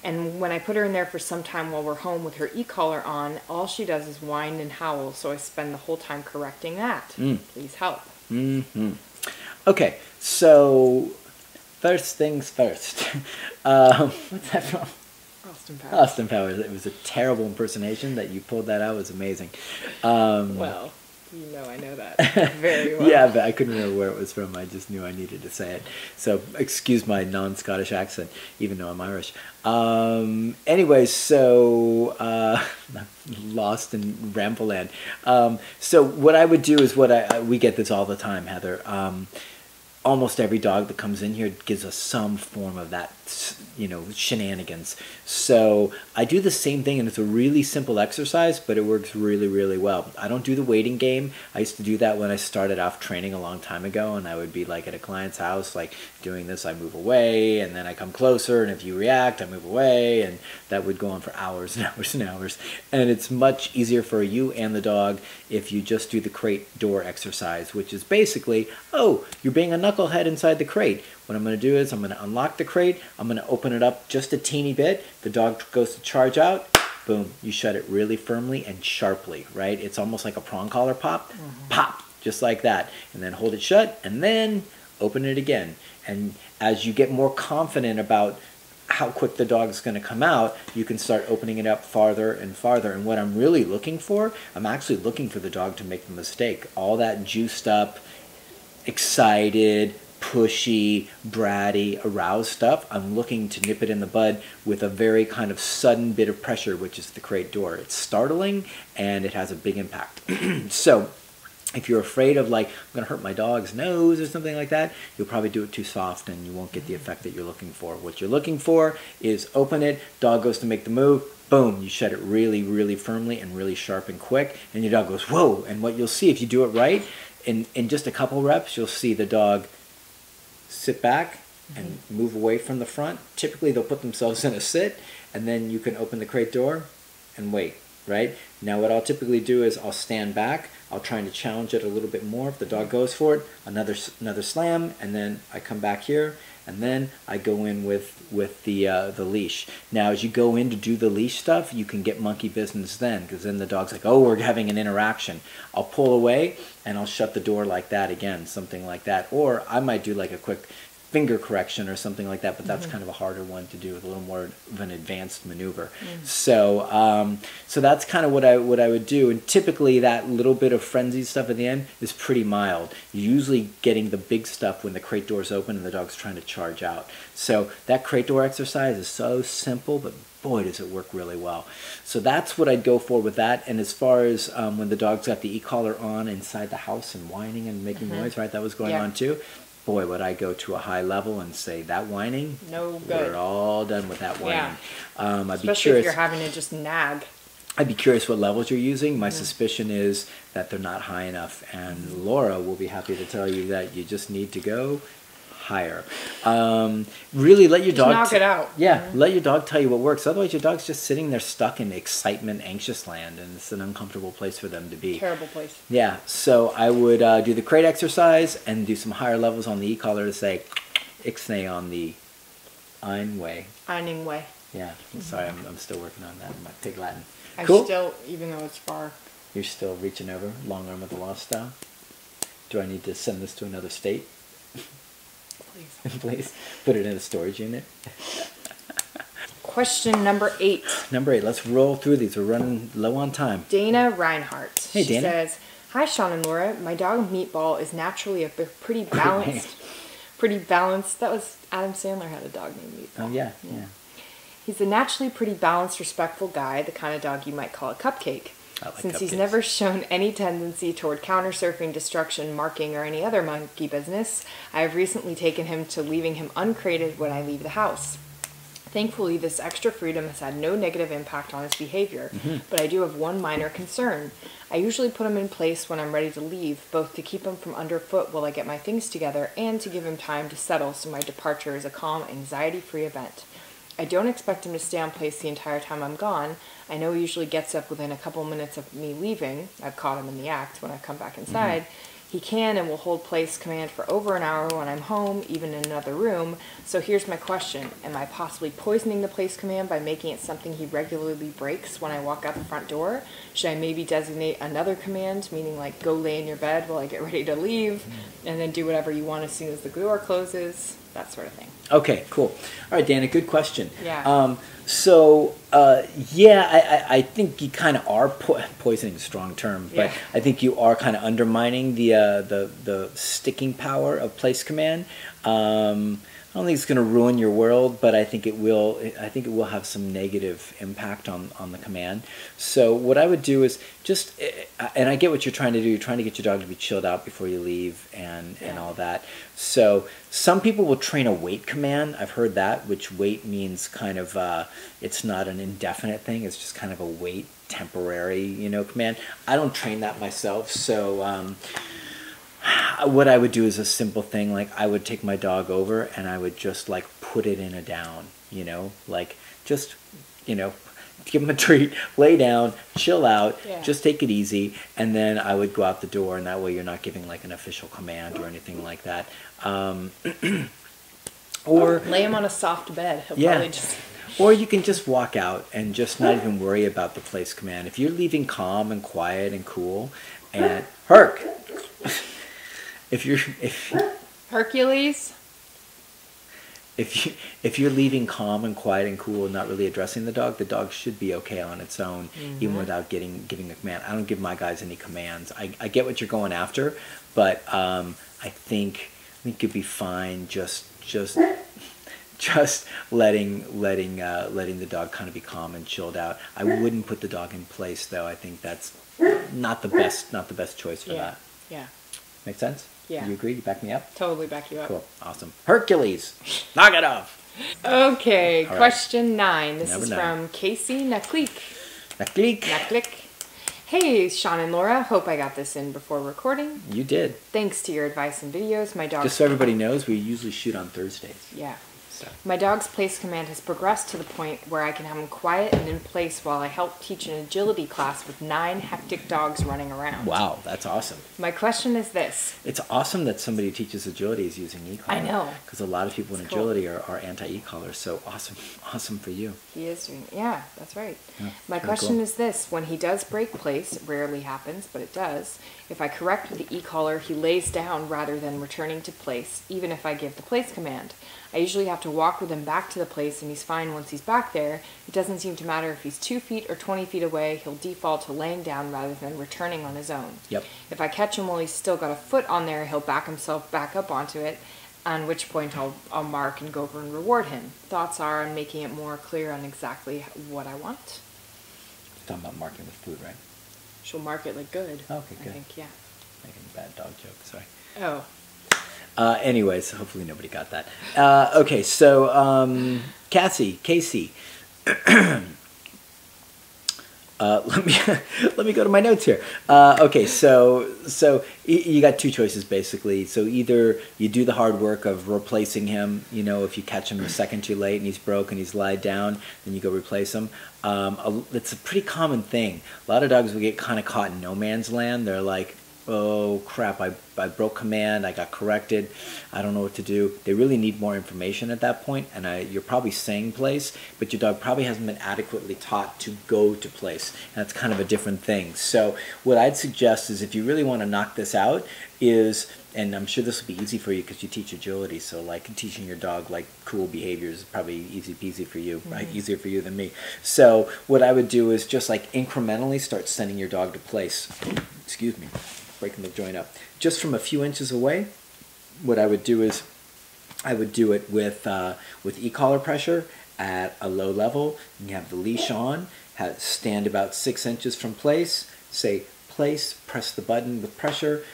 And when I put her in there for some time while we're home with her e-collar on, all she does is whine and howl, so I spend the whole time correcting that. Please help. Okay, so first things first. What's that from? Austin Powers. Austin Powers. It was a terrible impersonation. That you pulled that out was amazing. Well, You know I know that very well. Yeah, but I couldn't remember where it was from. I just knew I needed to say it. So excuse my non-Scottish accent, even though I'm Irish. Anyway, so I'm lost in Ramboland. So what I would do is we get this all the time, Heather. Almost every dog that comes in here gives us some form of that, shenanigans. So I do the same thing, and it's a really simple exercise, but it works really, really well. I don't do the waiting game. I used to do that when I started off training a long time ago, and I would be like at a client's house, like doing this, I move away, and then I come closer, and if you react, I move away, and that would go on for hours and hours and hours. And it's much easier for you and the dog if you just do the crate door exercise, which is basically, oh, you're being a knucklehead inside the crate. What I'm going to do is I'm going to unlock the crate, I'm going to open it up just a teeny bit, the dog goes to charge out, boom, you shut it really firmly and sharply, right? It's almost like a prong collar pop, pop, just like that. And then hold it shut, and then open it again. And as you get more confident about how quick the dog is going to come out, you can start opening it up farther and farther. And what I'm really looking for, I'm actually looking for the dog to make the mistake. All that juiced up, excited, pushy, bratty, aroused stuff, I'm looking to nip it in the bud with a very kind of sudden bit of pressure, which is the crate door. It's startling and it has a big impact. So if you're afraid of like, I'm going to hurt my dog's nose or something like that, you'll probably do it too soft and you won't get the effect that you're looking for. What you're looking for is open it, dog goes to make the move, boom, you shut it really, really firmly and really sharp and quick, and your dog goes, whoa. And what you'll see if you do it right, in just a couple reps, you'll see the dog sit back and move away from the front. Typically they'll put themselves in a sit, and then you can open the crate door and wait, right? Now what I'll typically do is I'll stand back, I'll try to challenge it a little bit more. If the dog goes for it, another slam, and then I come back here, and then I go in with the leash. Now as you go in to do the leash stuff, you can get monkey business then, because then the dog's like, oh, we're having an interaction. I'll pull away and I'll shut the door like that again, something like that. Or I might do like a quick finger correction or something like that, but that's kind of a harder one to do with a little more of an advanced maneuver. So so that's kind of what I would do, and typically that little bit of frenzied stuff at the end is pretty mild. You're usually getting the big stuff when the crate door's open and the dog's trying to charge out. So that crate door exercise is so simple, but boy does it work really well. So that's what I'd go for with that. And as far as when the dog's got the e-collar on inside the house and whining and making noise, right, that was going on too. Boy, would I go to a high level and say that whining, no good. We're all done with that whining. I'd be Especially curious, if you're having to just nag. I'd be curious what levels you're using. My suspicion is that they're not high enough, and Laura will be happy to tell you that you just need to go higher. Really let your dog knock it out. Yeah, let your dog tell you what works. Otherwise your dog's just sitting there stuck in excitement, anxious land, and it's an uncomfortable place for them to be. Terrible place. Yeah, so I would do the crate exercise and do some higher levels on the e-collar to say ixnay on the ein way. Eining way. Yeah, sorry, I'm still working on that in my pig Latin. I Cool. still, even though it's far. You're still reaching over, long arm of the law style. Do I need to send this to another state? Please. Please put it in a storage unit. Question number 8. Number 8. Let's roll through these. We're running low on time. Dana Reinhardt. Hey, she Dana. says, "Hi, Sean and Laura. My dog Meatball is naturally a pretty balanced. Pretty balanced. That was Adam Sandler had a dog named Meatball. Oh yeah. He's a naturally pretty balanced, respectful guy, the kind of dog you might call a cupcake. Since he's never shown any tendency toward counter-surfing, destruction, marking, or any other monkey business, I have recently taken him to leaving him uncrated when I leave the house. Thankfully, this extra freedom has had no negative impact on his behavior, but I do have one minor concern. I usually put him in place when I'm ready to leave, both to keep him from underfoot while I get my things together and to give him time to settle so my departure is a calm, anxiety-free event. I don't expect him to stay on place the entire time I'm gone. I know he usually gets up within a couple minutes of me leaving. I've caught him in the act when I come back inside. He can and will hold place command for over an hour when I'm home, even in another room. So here's my question. Am I possibly poisoning the place command by making it something he regularly breaks when I walk out the front door? Should I maybe designate another command, meaning like go lay in your bed while I get ready to leave, and then do whatever you want as soon as the door closes? that sort of thing. Okay, cool. All right, Dana, good question. Yeah. I think you kind of are poisoning, is a strong term, but Yeah. I think you are kind of undermining the sticking power of place command. I don't think it's going to ruin your world, but I think it will. I think it will have some negative impact on the command. So what I would do is just, and I get what you're trying to do. You're trying to get your dog to be chilled out before you leave and all that. So some people will train a wait command. I've heard that, which wait means kind of it's not an indefinite thing. It's just kind of a wait, temporary, command. I don't train that myself, so. What I would do is a simple thing, like I would take my dog over and I would just like put it in a down, like just, give him a treat, lay down, chill out, just take it easy, and then I would go out the door, and that way you're not giving like an official command or anything like that. Or lay him on a soft bed. He'll probably just... Or you can just walk out and just not even worry about the place command. If you're leaving calm and quiet and cool, and Herc. Hercules. If you're leaving calm and quiet and cool and not really addressing the dog should be okay on its own, even without giving a command. I don't give my guys any commands. I get what you're going after, but I think you'd be fine just letting the dog kind of be calm and chilled out. I wouldn't put the dog in place though. I think that's not the best choice for that. Yeah. Make sense? Yeah. You agree? You back me up? Totally back you up. Cool. Awesome. Hercules. Knock it off. Okay. All question 9. This Number is 9. from Casey Naklik. Naklik. Hey, Sean and Laura. Hope I got this in before recording. You did. Thanks to your advice and videos, my dog... Just so everybody knows, we usually shoot on Thursdays. Yeah. So. My dog's place command has progressed to the point where I can have him quiet and in place while I help teach an agility class with 9 hectic dogs running around. Wow, that's awesome. My question is this. It's awesome that somebody who teaches agility is using e-collar. I know. Because a lot of people in agility are anti-e-collar, so awesome for you. He is doing, yeah, that's right. Yeah, My question is this. When he does break place, it rarely happens, but it does. If I correct with the e-collar, he lays down rather than returning to place, even if I give the place command. I usually have to walk with him back to the place, and he's fine once he's back there. It doesn't seem to matter if he's 2 feet or 20 feet away. He'll default to laying down rather than returning on his own. Yep. If I catch him while he's still got a foot on there, he'll back himself back up onto it, at which point I'll mark and go over and reward him. Thoughts are on making it more clear on exactly what I want. You're talking about marking with food, right? She'll mark it like good. Okay, good. I think, yeah. Making a bad dog joke, sorry. Oh. Anyways, hopefully nobody got that. Okay, so Casey. Let me go to my notes here. Okay, so you got 2 choices basically. So either you do the hard work of replacing him. If you catch him a second too late and he's broke and he's lied down, then you go replace him. It's a pretty common thing. A lot of dogs will get kind of caught in no man's land. They're like, oh crap, I broke command, I got corrected, I don't know what to do. They really need more information at that point, and you're probably saying place, but your dog probably hasn't been adequately taught to go to place, and that's kind of a different thing. So what I'd suggest is, if you really want to knock this out, and I'm sure this will be easy for you because you teach agility, so like teaching your dog like cool behaviors is probably easy peasy for you, right? Easier for you than me. So what I would do is just like incrementally start sending your dog to place. Excuse me. Breaking the joint up. Just from a few inches away, what I would do is I would do it with e-collar pressure at a low level. You have the leash on, stand about 6 inches from place, say place, press the button with pressure,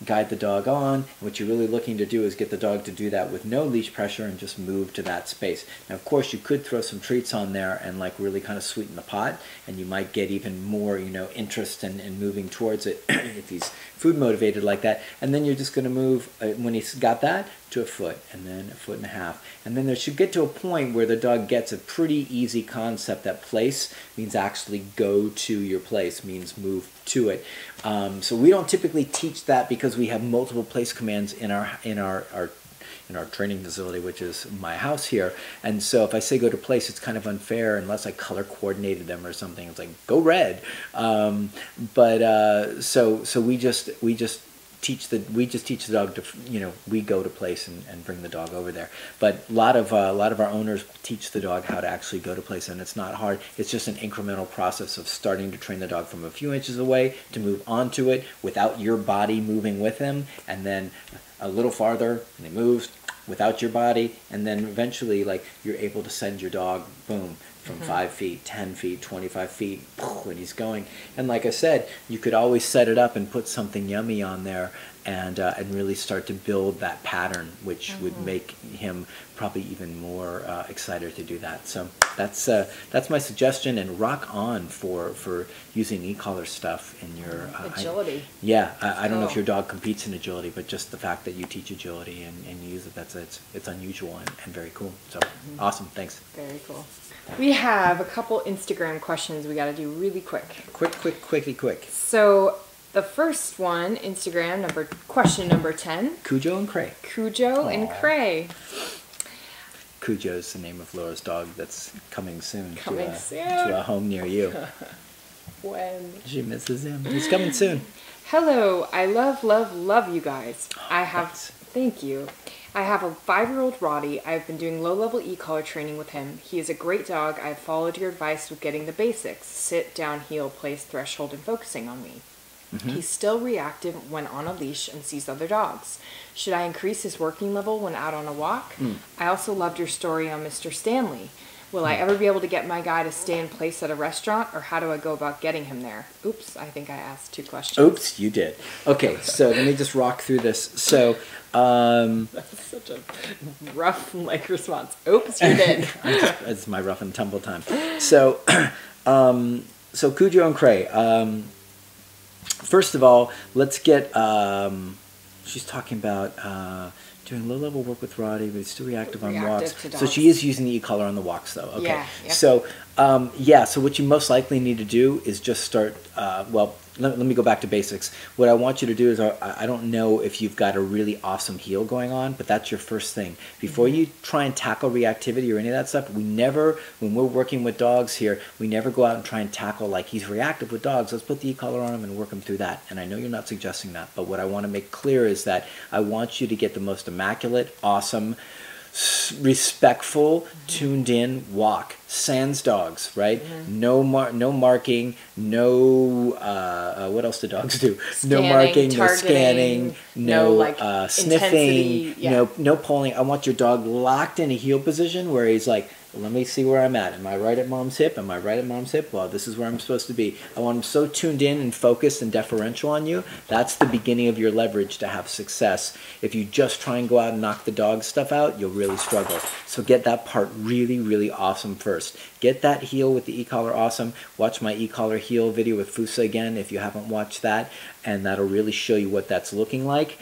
guide the dog on. And what you're really looking to do is get the dog to do that with no leash pressure and just move to that space. Now, of course, you could throw some treats on there and like really kind of sweeten the pot, and you might get even more, interest in moving towards it if he's food motivated like that. And then you're just going to move when he's got that to a foot, and then a foot and a half, and then there should get to a point where the dog gets a pretty easy concept that place means actually go to your place, means move to it. So we don't typically teach that because we have multiple place commands in our training facility, which is my house here. And so if I say go to place, it's kind of unfair unless I color coordinated them or something. It's like go red. So we just we just teach the dog to, we go to place and bring the dog over there. But a lot of our owners teach the dog how to actually go to place, and it's not hard. It's just an incremental process of starting to train the dog from a few inches away to move onto it without your body moving with him, and then a little farther and he moves without your body, and then eventually, like, you're able to send your dog, boom, from 5 feet, 10 feet, 25 feet, when he's going. And like I said, you could always set it up and put something yummy on there and really start to build that pattern, which would make him probably even more excited to do that. So that's my suggestion, and rock on for using e-collar stuff in your agility. I don't know if your dog competes in agility, but just the fact that you teach agility and you use it, it's unusual and very cool. So awesome, thanks. Very cool. We have a couple Instagram questions we got to do really quick. Quick. So the first one, Instagram question number 10. Cujo and Cray. Cujo and Cray. Cujo's the name of Laura's dog that's coming soon to a home near you. When? She misses him. He's coming soon. Hello, I love you guys. Thank you. I have a 5-year-old Rottie. I've been doing low-level e-collar training with him. He is a great dog. I've followed your advice with getting the basics: sit, down, heel, place, threshold, and focusing on me. He's still reactive when on a leash and sees other dogs. Should I increase his working level when out on a walk? I also loved your story on Mr. Stanley. Will I ever be able to get my guy to stay in place at a restaurant, or how do I go about getting him there? Oops, I think I asked 2 questions. Oops, you did. Okay, so let me just rock through this. So, that's such a rough response. Oops, you did. It's my rough and tumble time. So, so Cujo and Cray. First of all, let's get. She's talking about. Doing low-level work with Rottie, but it's still reactive on walks. So she is using the e-collar on the walks, though. Okay. Yeah. Yep. So, so what you most likely need to do is just start, let me go back to basics. What I want you to do is, I don't know if you've got a really awesome heel going on, but that's your first thing. Before you try and tackle reactivity or any of that stuff, when we're working with dogs here, we never go out and try and tackle, like, he's reactive with dogs, let's put the e-collar on him and work him through that. And I know you're not suggesting that, but what I want to make clear is that I want you to get the most immaculate, awesome, respectful, tuned in walk. Sans dogs, right? No marking, no what else do dogs do? No marking, no scanning, no sniffing, no pulling. I want your dog locked in a heel position where he's like, let me see where I'm at. Am I right at mom's hip? Am I right at mom's hip? Well, this is where I'm supposed to be. I want him so tuned in and focused and deferential on you. That's the beginning of your leverage to have success. If you just try and go out and knock the dog stuff out, you'll really struggle. So get that part really, really awesome first. Get that heel with the e-collar awesome. Watch my e-collar heel video with Fusa again if you haven't watched that, and that'll really show you what that's looking like.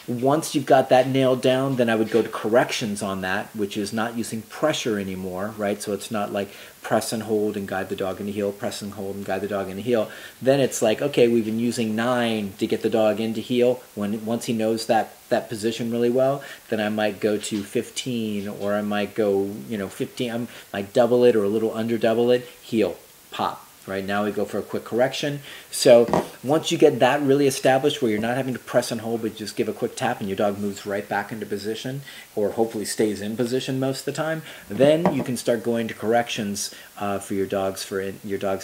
Once you've got that nailed down, then I would go to corrections on that, which is not using pressure anymore, right? So it's not like press and hold and guide the dog in the heel, press and hold and guide the dog in the heel. Then it's like, okay, we've been using 9 to get the dog into heel. Once he knows that position really well, then I might go to 15, or I might go, 15, I might double it or a little under double it, heel, pop. Right now we go for a quick correction. So once you get that really established where you're not having to press and hold, but just give a quick tap and your dog moves right back into position, or hopefully stays in position most of the time, then you can start going to corrections for your dog's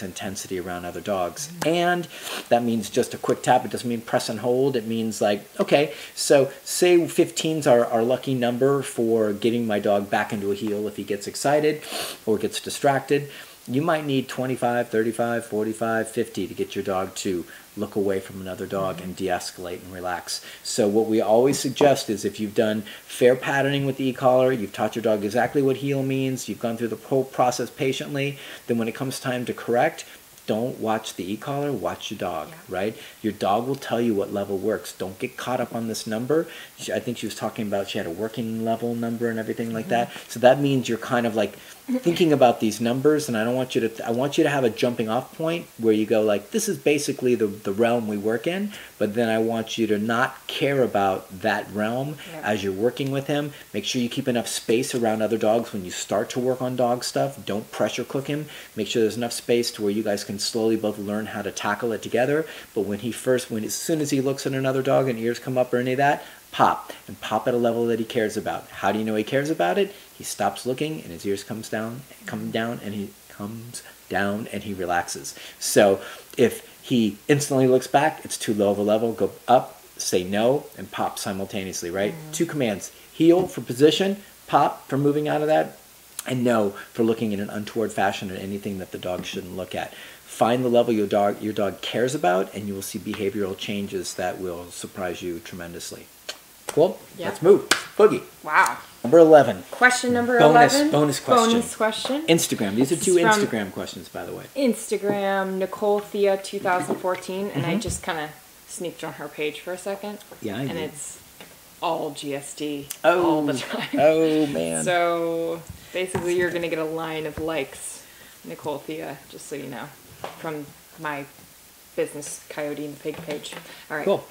intensity around other dogs. And that means just a quick tap. It doesn't mean press and hold. It means like, okay, so say 15's our lucky number for getting my dog back into a heel if he gets excited or gets distracted. You might need 25, 35, 45, 50 to get your dog to look away from another dog and de-escalate and relax. So what we always suggest is, if you've done fair patterning with the e-collar, you've taught your dog exactly what heel means, you've gone through the whole process patiently, then when it comes time to correct, don't watch the e-collar, watch your dog, right? Your dog will tell you what level works. Don't get caught up on this number. I think she was talking about she had a working level number and everything like that. So that means you're kind of like thinking about these numbers, and I want you to have a jumping off point where you go like, this is basically the realm we work in, but then I want you to not care about that realm as you're working with him. Make sure you keep enough space around other dogs when you start to work on dog stuff. Don't pressure cook him. Make sure there's enough space to where you guys can can slowly both learn how to tackle it together. But as soon as he looks at another dog and ears come up or any of that, pop, and pop at a level that he cares about. How do you know he cares about it? He stops looking and his ears come down, and he relaxes. So if he instantly looks back, it's too low of a level. Go up, say no, and pop simultaneously, right? 2 commands. Heel for position, pop for moving out of that, and no for looking in an untoward fashion at anything that the dog shouldn't look at. Find the level your dog cares about, and you will see behavioral changes that will surprise you tremendously. Cool? Yeah. Let's move. Boogie. Wow. Number 11. Question number 11. Bonus question. Bonus question. Instagram. These are 2 It's from Instagram questions, by the way. Instagram, Nicole Thea 2014, and I just kind of sneaked on her page for a second. Yeah, I And did. it's all GSD all the time. Oh, man. So basically, you're going to get a line of likes, Nicole Thea, just so you know, from my business Coyote and the Pig page. All right. Cool.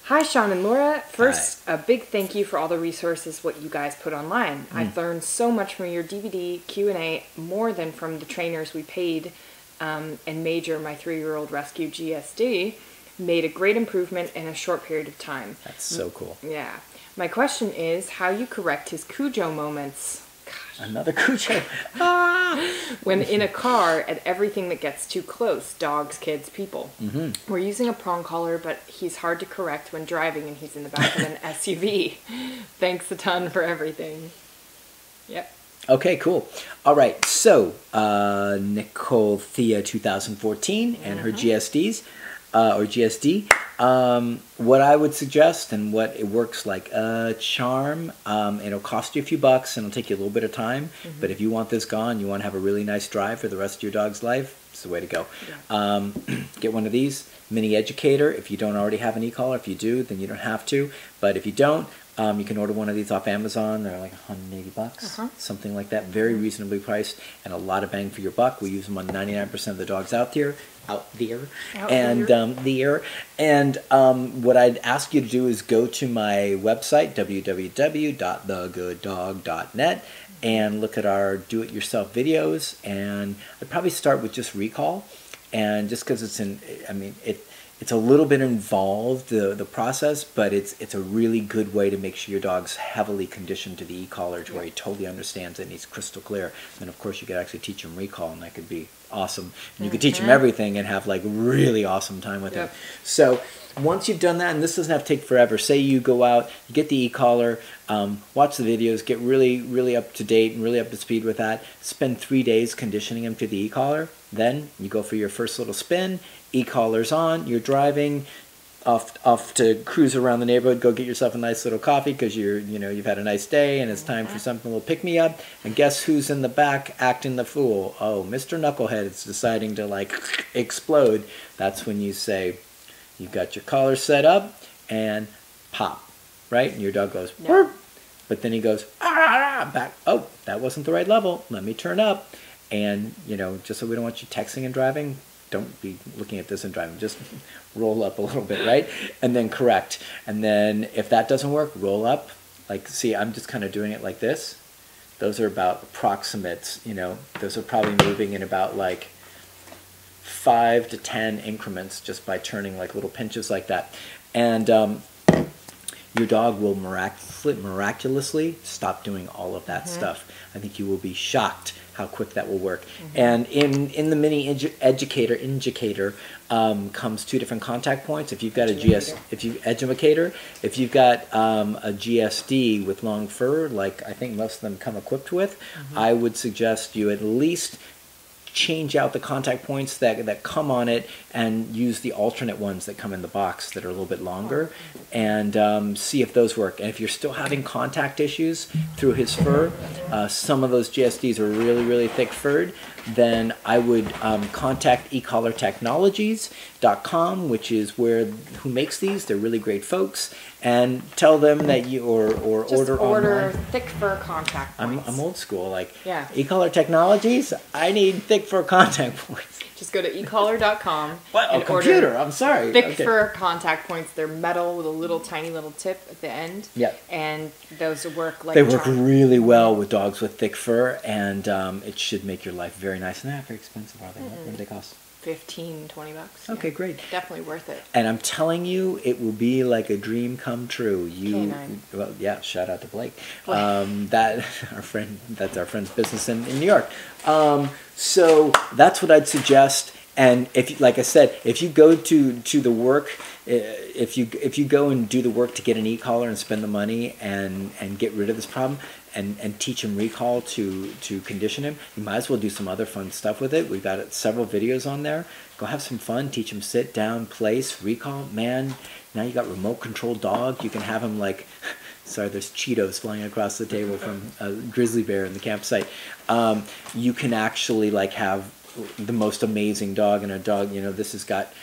Hi, Sean and Laura. First, a big thank you for all the resources what you guys put online. I've learned so much from your DVD Q&A, more than from the trainers we paid, and Major, my 3-year-old rescue GSD, made a great improvement in a short period of time. That's so cool. Yeah. My question is how you correct his Cujo moments. Another Cujo. When in a car at everything that gets too close, dogs, kids, people. We're using a prong collar, but he's hard to correct when driving and he's in the back of an SUV. Thanks a ton for everything. Yep. Okay, cool. All right, so Nicole Thea 2014 and her GSDs, or GSD. What I would suggest, and what it works like a charm, it'll cost you a few bucks and it'll take you a little bit of time, but if you want this gone, you want to have a really nice drive for the rest of your dog's life, it's the way to go. Yeah. Get one of these, mini educator, if you don't already have an e-collar. If you do, then you don't have to, but if you don't, you can order one of these off Amazon. They're like $180, something like that. Very reasonably priced and a lot of bang for your buck. We use them on 99% of the dogs out there. And what I'd ask you to do is go to my website, www.thegooddog.net, and look at our do-it-yourself videos. And I'd probably start with just recall, and just because it's it's a little bit involved, the process, but it's a really good way to make sure your dog's heavily conditioned to the e-collar to where he totally understands it and he's crystal clear. And of course you could actually teach him recall, and that could be awesome. And you could teach him everything and have like really awesome time with him. So once you've done that, and this doesn't have to take forever, say you go out, you get the e-collar, watch the videos, get really, really up to date and really up to speed with that, spend 3 days conditioning him to the e-collar, then you go for your first little spin, e-collar's on, you're driving off to cruise around the neighborhood, go get yourself a nice little coffee because you've had a nice day and it's time for something a little pick-me-up, and guess who's in the back acting the fool? Oh, Mr. Knucklehead is deciding to like explode. That's when you say, you've got your collar set up and pop, right? And your dog goes, no. But then he goes, back. Oh, that wasn't the right level. Let me turn up. And, just so we don't want you texting and driving, don't be looking at this and driving. Just roll up a little bit, right? And then correct. And then if that doesn't work, roll up. Like, see, I'm just kind of doing it like this. Those are about approximates, Those are probably moving in about like 5 to 10 increments just by turning like little pinches like that. And your dog will miraculously stop doing all of that stuff. I think you will be shocked how quick that will work. And in the mini educator comes 2 different contact points. If you've got a educator, if you've got a GSD with long fur, like I think most of them come equipped with, I would suggest you at least change out the contact points that come on it and use the alternate ones that come in the box that are a little bit longer, and see if those work. And if you're still having contact issues through his fur, some of those GSDs are really, really thick furred, then I would contact ecollartechnologies.com, which is who makes these. They're really great folks, and tell them that you or order online. Thick fur contact points. I'm old school, like e-collar technologies. I need thick fur contact points. Just go to ecollar.com. What? Oh, computer. I'm sorry. Thick fur contact points. They're metal with a little tiny little tip at the end. Yeah. And those work like they work really well with dogs with thick fur, and it should make your life very nice. And they're not very expensive, are they? What do they cost? 15, 20 bucks. Okay, Yeah. great. Definitely worth it. And I'm telling you, it will be like a dream come true. Canine. Well, yeah. Shout out to Blake. Blake. That's our friend's business in New York. So that's what I'd suggest. And if, like I said, if you go to the work, if you go and do the work to get an e-collar and spend the money and get rid of this problem and teach him recall to condition him, you might as well do some other fun stuff with it. We've got several videos on there. Go have some fun. Teach him sit down, place, recall. Man, now you got remote control dog. You can have him like. Sorry, there's Cheetos flying across the table from a grizzly bear in the campsite. You can actually like have the most amazing dog, and a dog, this has got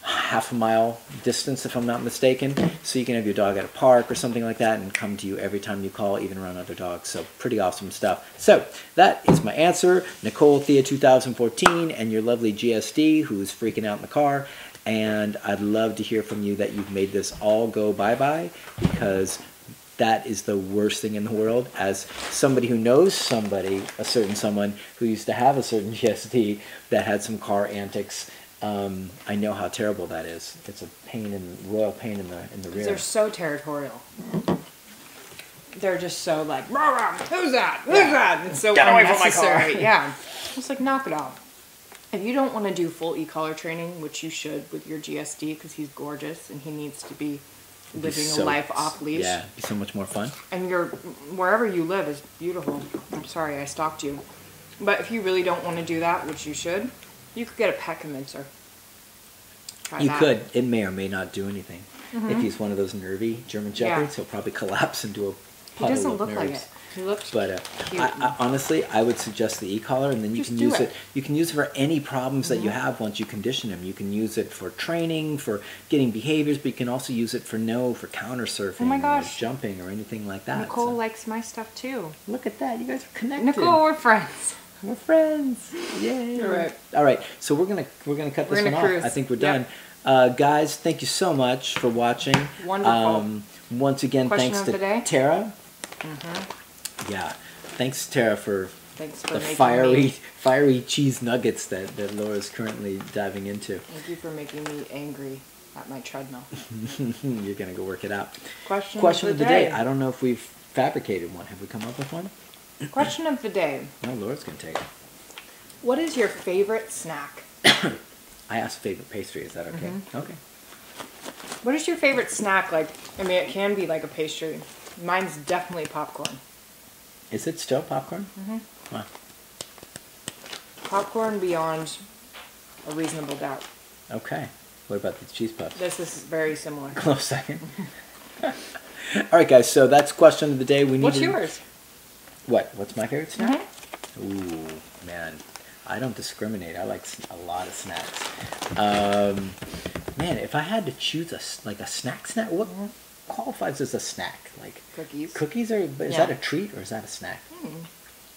half a mile distance if I'm not mistaken, so you can have your dog at a park or something like that and come to you every time you call, even around other dogs. So pretty awesome stuff. So that is my answer. Nicole Thea 2014 and your lovely GSD who is freaking out in the car, and I'd love to hear from you that you've made this all go bye-bye, because that is the worst thing in the world. As somebody who knows somebody, a certain someone who used to have a certain GSD that had some car antics, I know how terrible that is. It's a royal pain in the rear. They're so territorial. They're just so like, rah, rah, who's that? Who's that? It's so Get away from my unnecessary. car. Yeah. It's like, knock it off. If you don't want to do full e-collar training, which you should with your GSD because he's gorgeous and he needs to be living a life off leash. Yeah, it'd be so much more fun. And wherever you live is beautiful. I'm sorry I stalked you. But if you really don't want to do that, which you should, you could get a pet convincer. You could. It may or may not do anything. If he's one of those nervy German Shepherds, he'll probably collapse into a puddle He doesn't of look nerves. like it. He looks But cute. honestly, I would suggest the e-collar, and then you can use it. You can use it for any problems that you have once you condition him. You can use it for training, for getting behaviors, but you can also use it for counter surfing, Oh my gosh. or jumping, or anything like that. Nicole likes my stuff too. Look at that! You guys are connected. Nicole, we're friends. We're friends. Yay! All right. All right. So we're gonna cut this one off. I think we're done. Guys, thank you so much for watching. Wonderful. Once again, Question thanks of to the day? Tara. Yeah. Thanks, Tara, for Thanks for the making fiery cheese nuggets that Laura's currently diving into. Thank you for making me angry at my treadmill. You're gonna go work it out. Question of the day. I don't know if we've fabricated one. Have we come up with one? Question of the day. No, Laura's gonna take it. What is your favorite snack? I asked favorite pastry. Is that okay? Okay. What is your favorite snack? Like, I mean, it can be like a pastry. Mine's definitely popcorn. Is it still popcorn? Wow. Popcorn beyond a reasonable doubt. Okay. What about the cheese puffs? This is very similar. Close second. All right, guys. So that's question of the day. What's yours? What's my favorite snack? Ooh, man. I don't discriminate. I like a lot of snacks. Man, if I had to choose a snack, what qualifies as a snack? Like Cookies. Cookies is that a treat or is that a snack?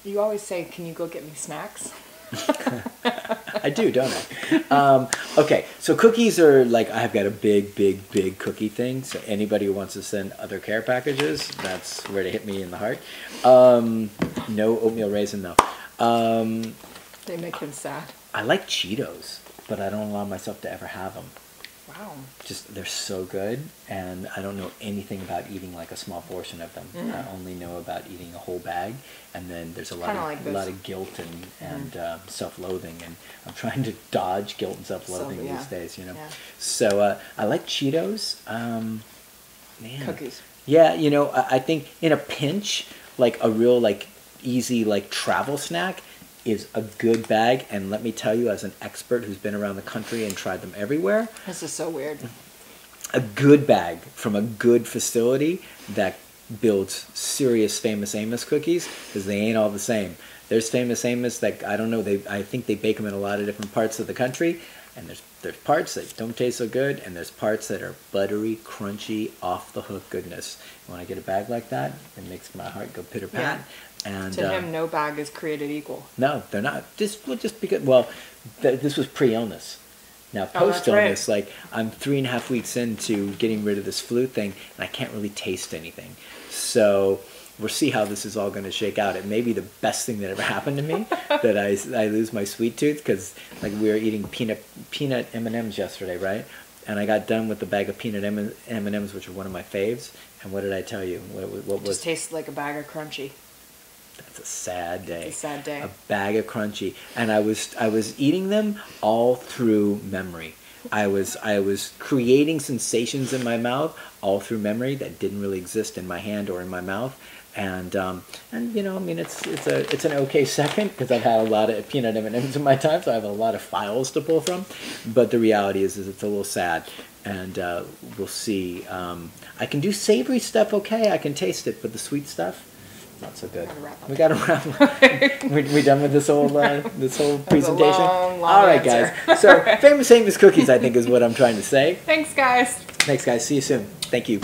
You always say, "Can you go get me snacks?" I do, don't I? Okay, so cookies are like, I've got a big cookie thing. So anybody who wants to send other care packages, that's where to hit me in the heart. No oatmeal raisin though. They make him sad. I like Cheetos, but I don't allow myself to ever have them. Wow. Just, they're so good, and I don't know anything about eating like a small portion of them. I only know about eating a whole bag, and then there's a lot of guilt and self-loathing, and I'm trying to dodge guilt and self-loathing these days, you know. Yeah. So I like Cheetos. Man. Cookies. Yeah, I think in a pinch, like a real easy travel snack is a good bag, and let me tell you, as an expert who's been around the country and tried them everywhere, this is so weird. A good bag from a good facility that builds serious Famous Amos cookies, because they ain't all the same. There's Famous Amos that, I don't know, I think they bake them in a lot of different parts of the country, and there's parts that don't taste so good, and there's parts that are buttery, crunchy, off the hook goodness. When I get a bag like that, it makes my heart go pitter pat. Yeah. And to him, no bag is created equal. No, they're not. Just because, this was pre-illness. Now, post-illness, I'm 3.5 weeks into getting rid of this flu thing, and I can't really taste anything. So we'll see how this is all going to shake out. It may be the best thing that ever happened to me that I lose my sweet tooth, because like we were eating peanut M&Ms yesterday, right? And I got done with the bag of peanut M&Ms, which are one of my faves. And what did I tell you? What was? Just tastes like a bag of Crunchy. That's a sad day. It's a sad day. A bag of Crunchy, and I was eating them all through memory. I was creating sensations in my mouth all through memory that didn't really exist in my hand or in my mouth. And you know, I mean, it's an okay second, because I've had a lot of peanut M&Ms in my time, so I have a lot of files to pull from. But the reality is it's a little sad, and we'll see. I can do savory stuff okay. I can taste it, but the sweet stuff, not so good. We got to wrap up. We done with this whole presentation. Long All right, answer. guys. So famous cookies, I think, is what I'm trying to say. Thanks, guys. Thanks, guys. See you soon. Thank you.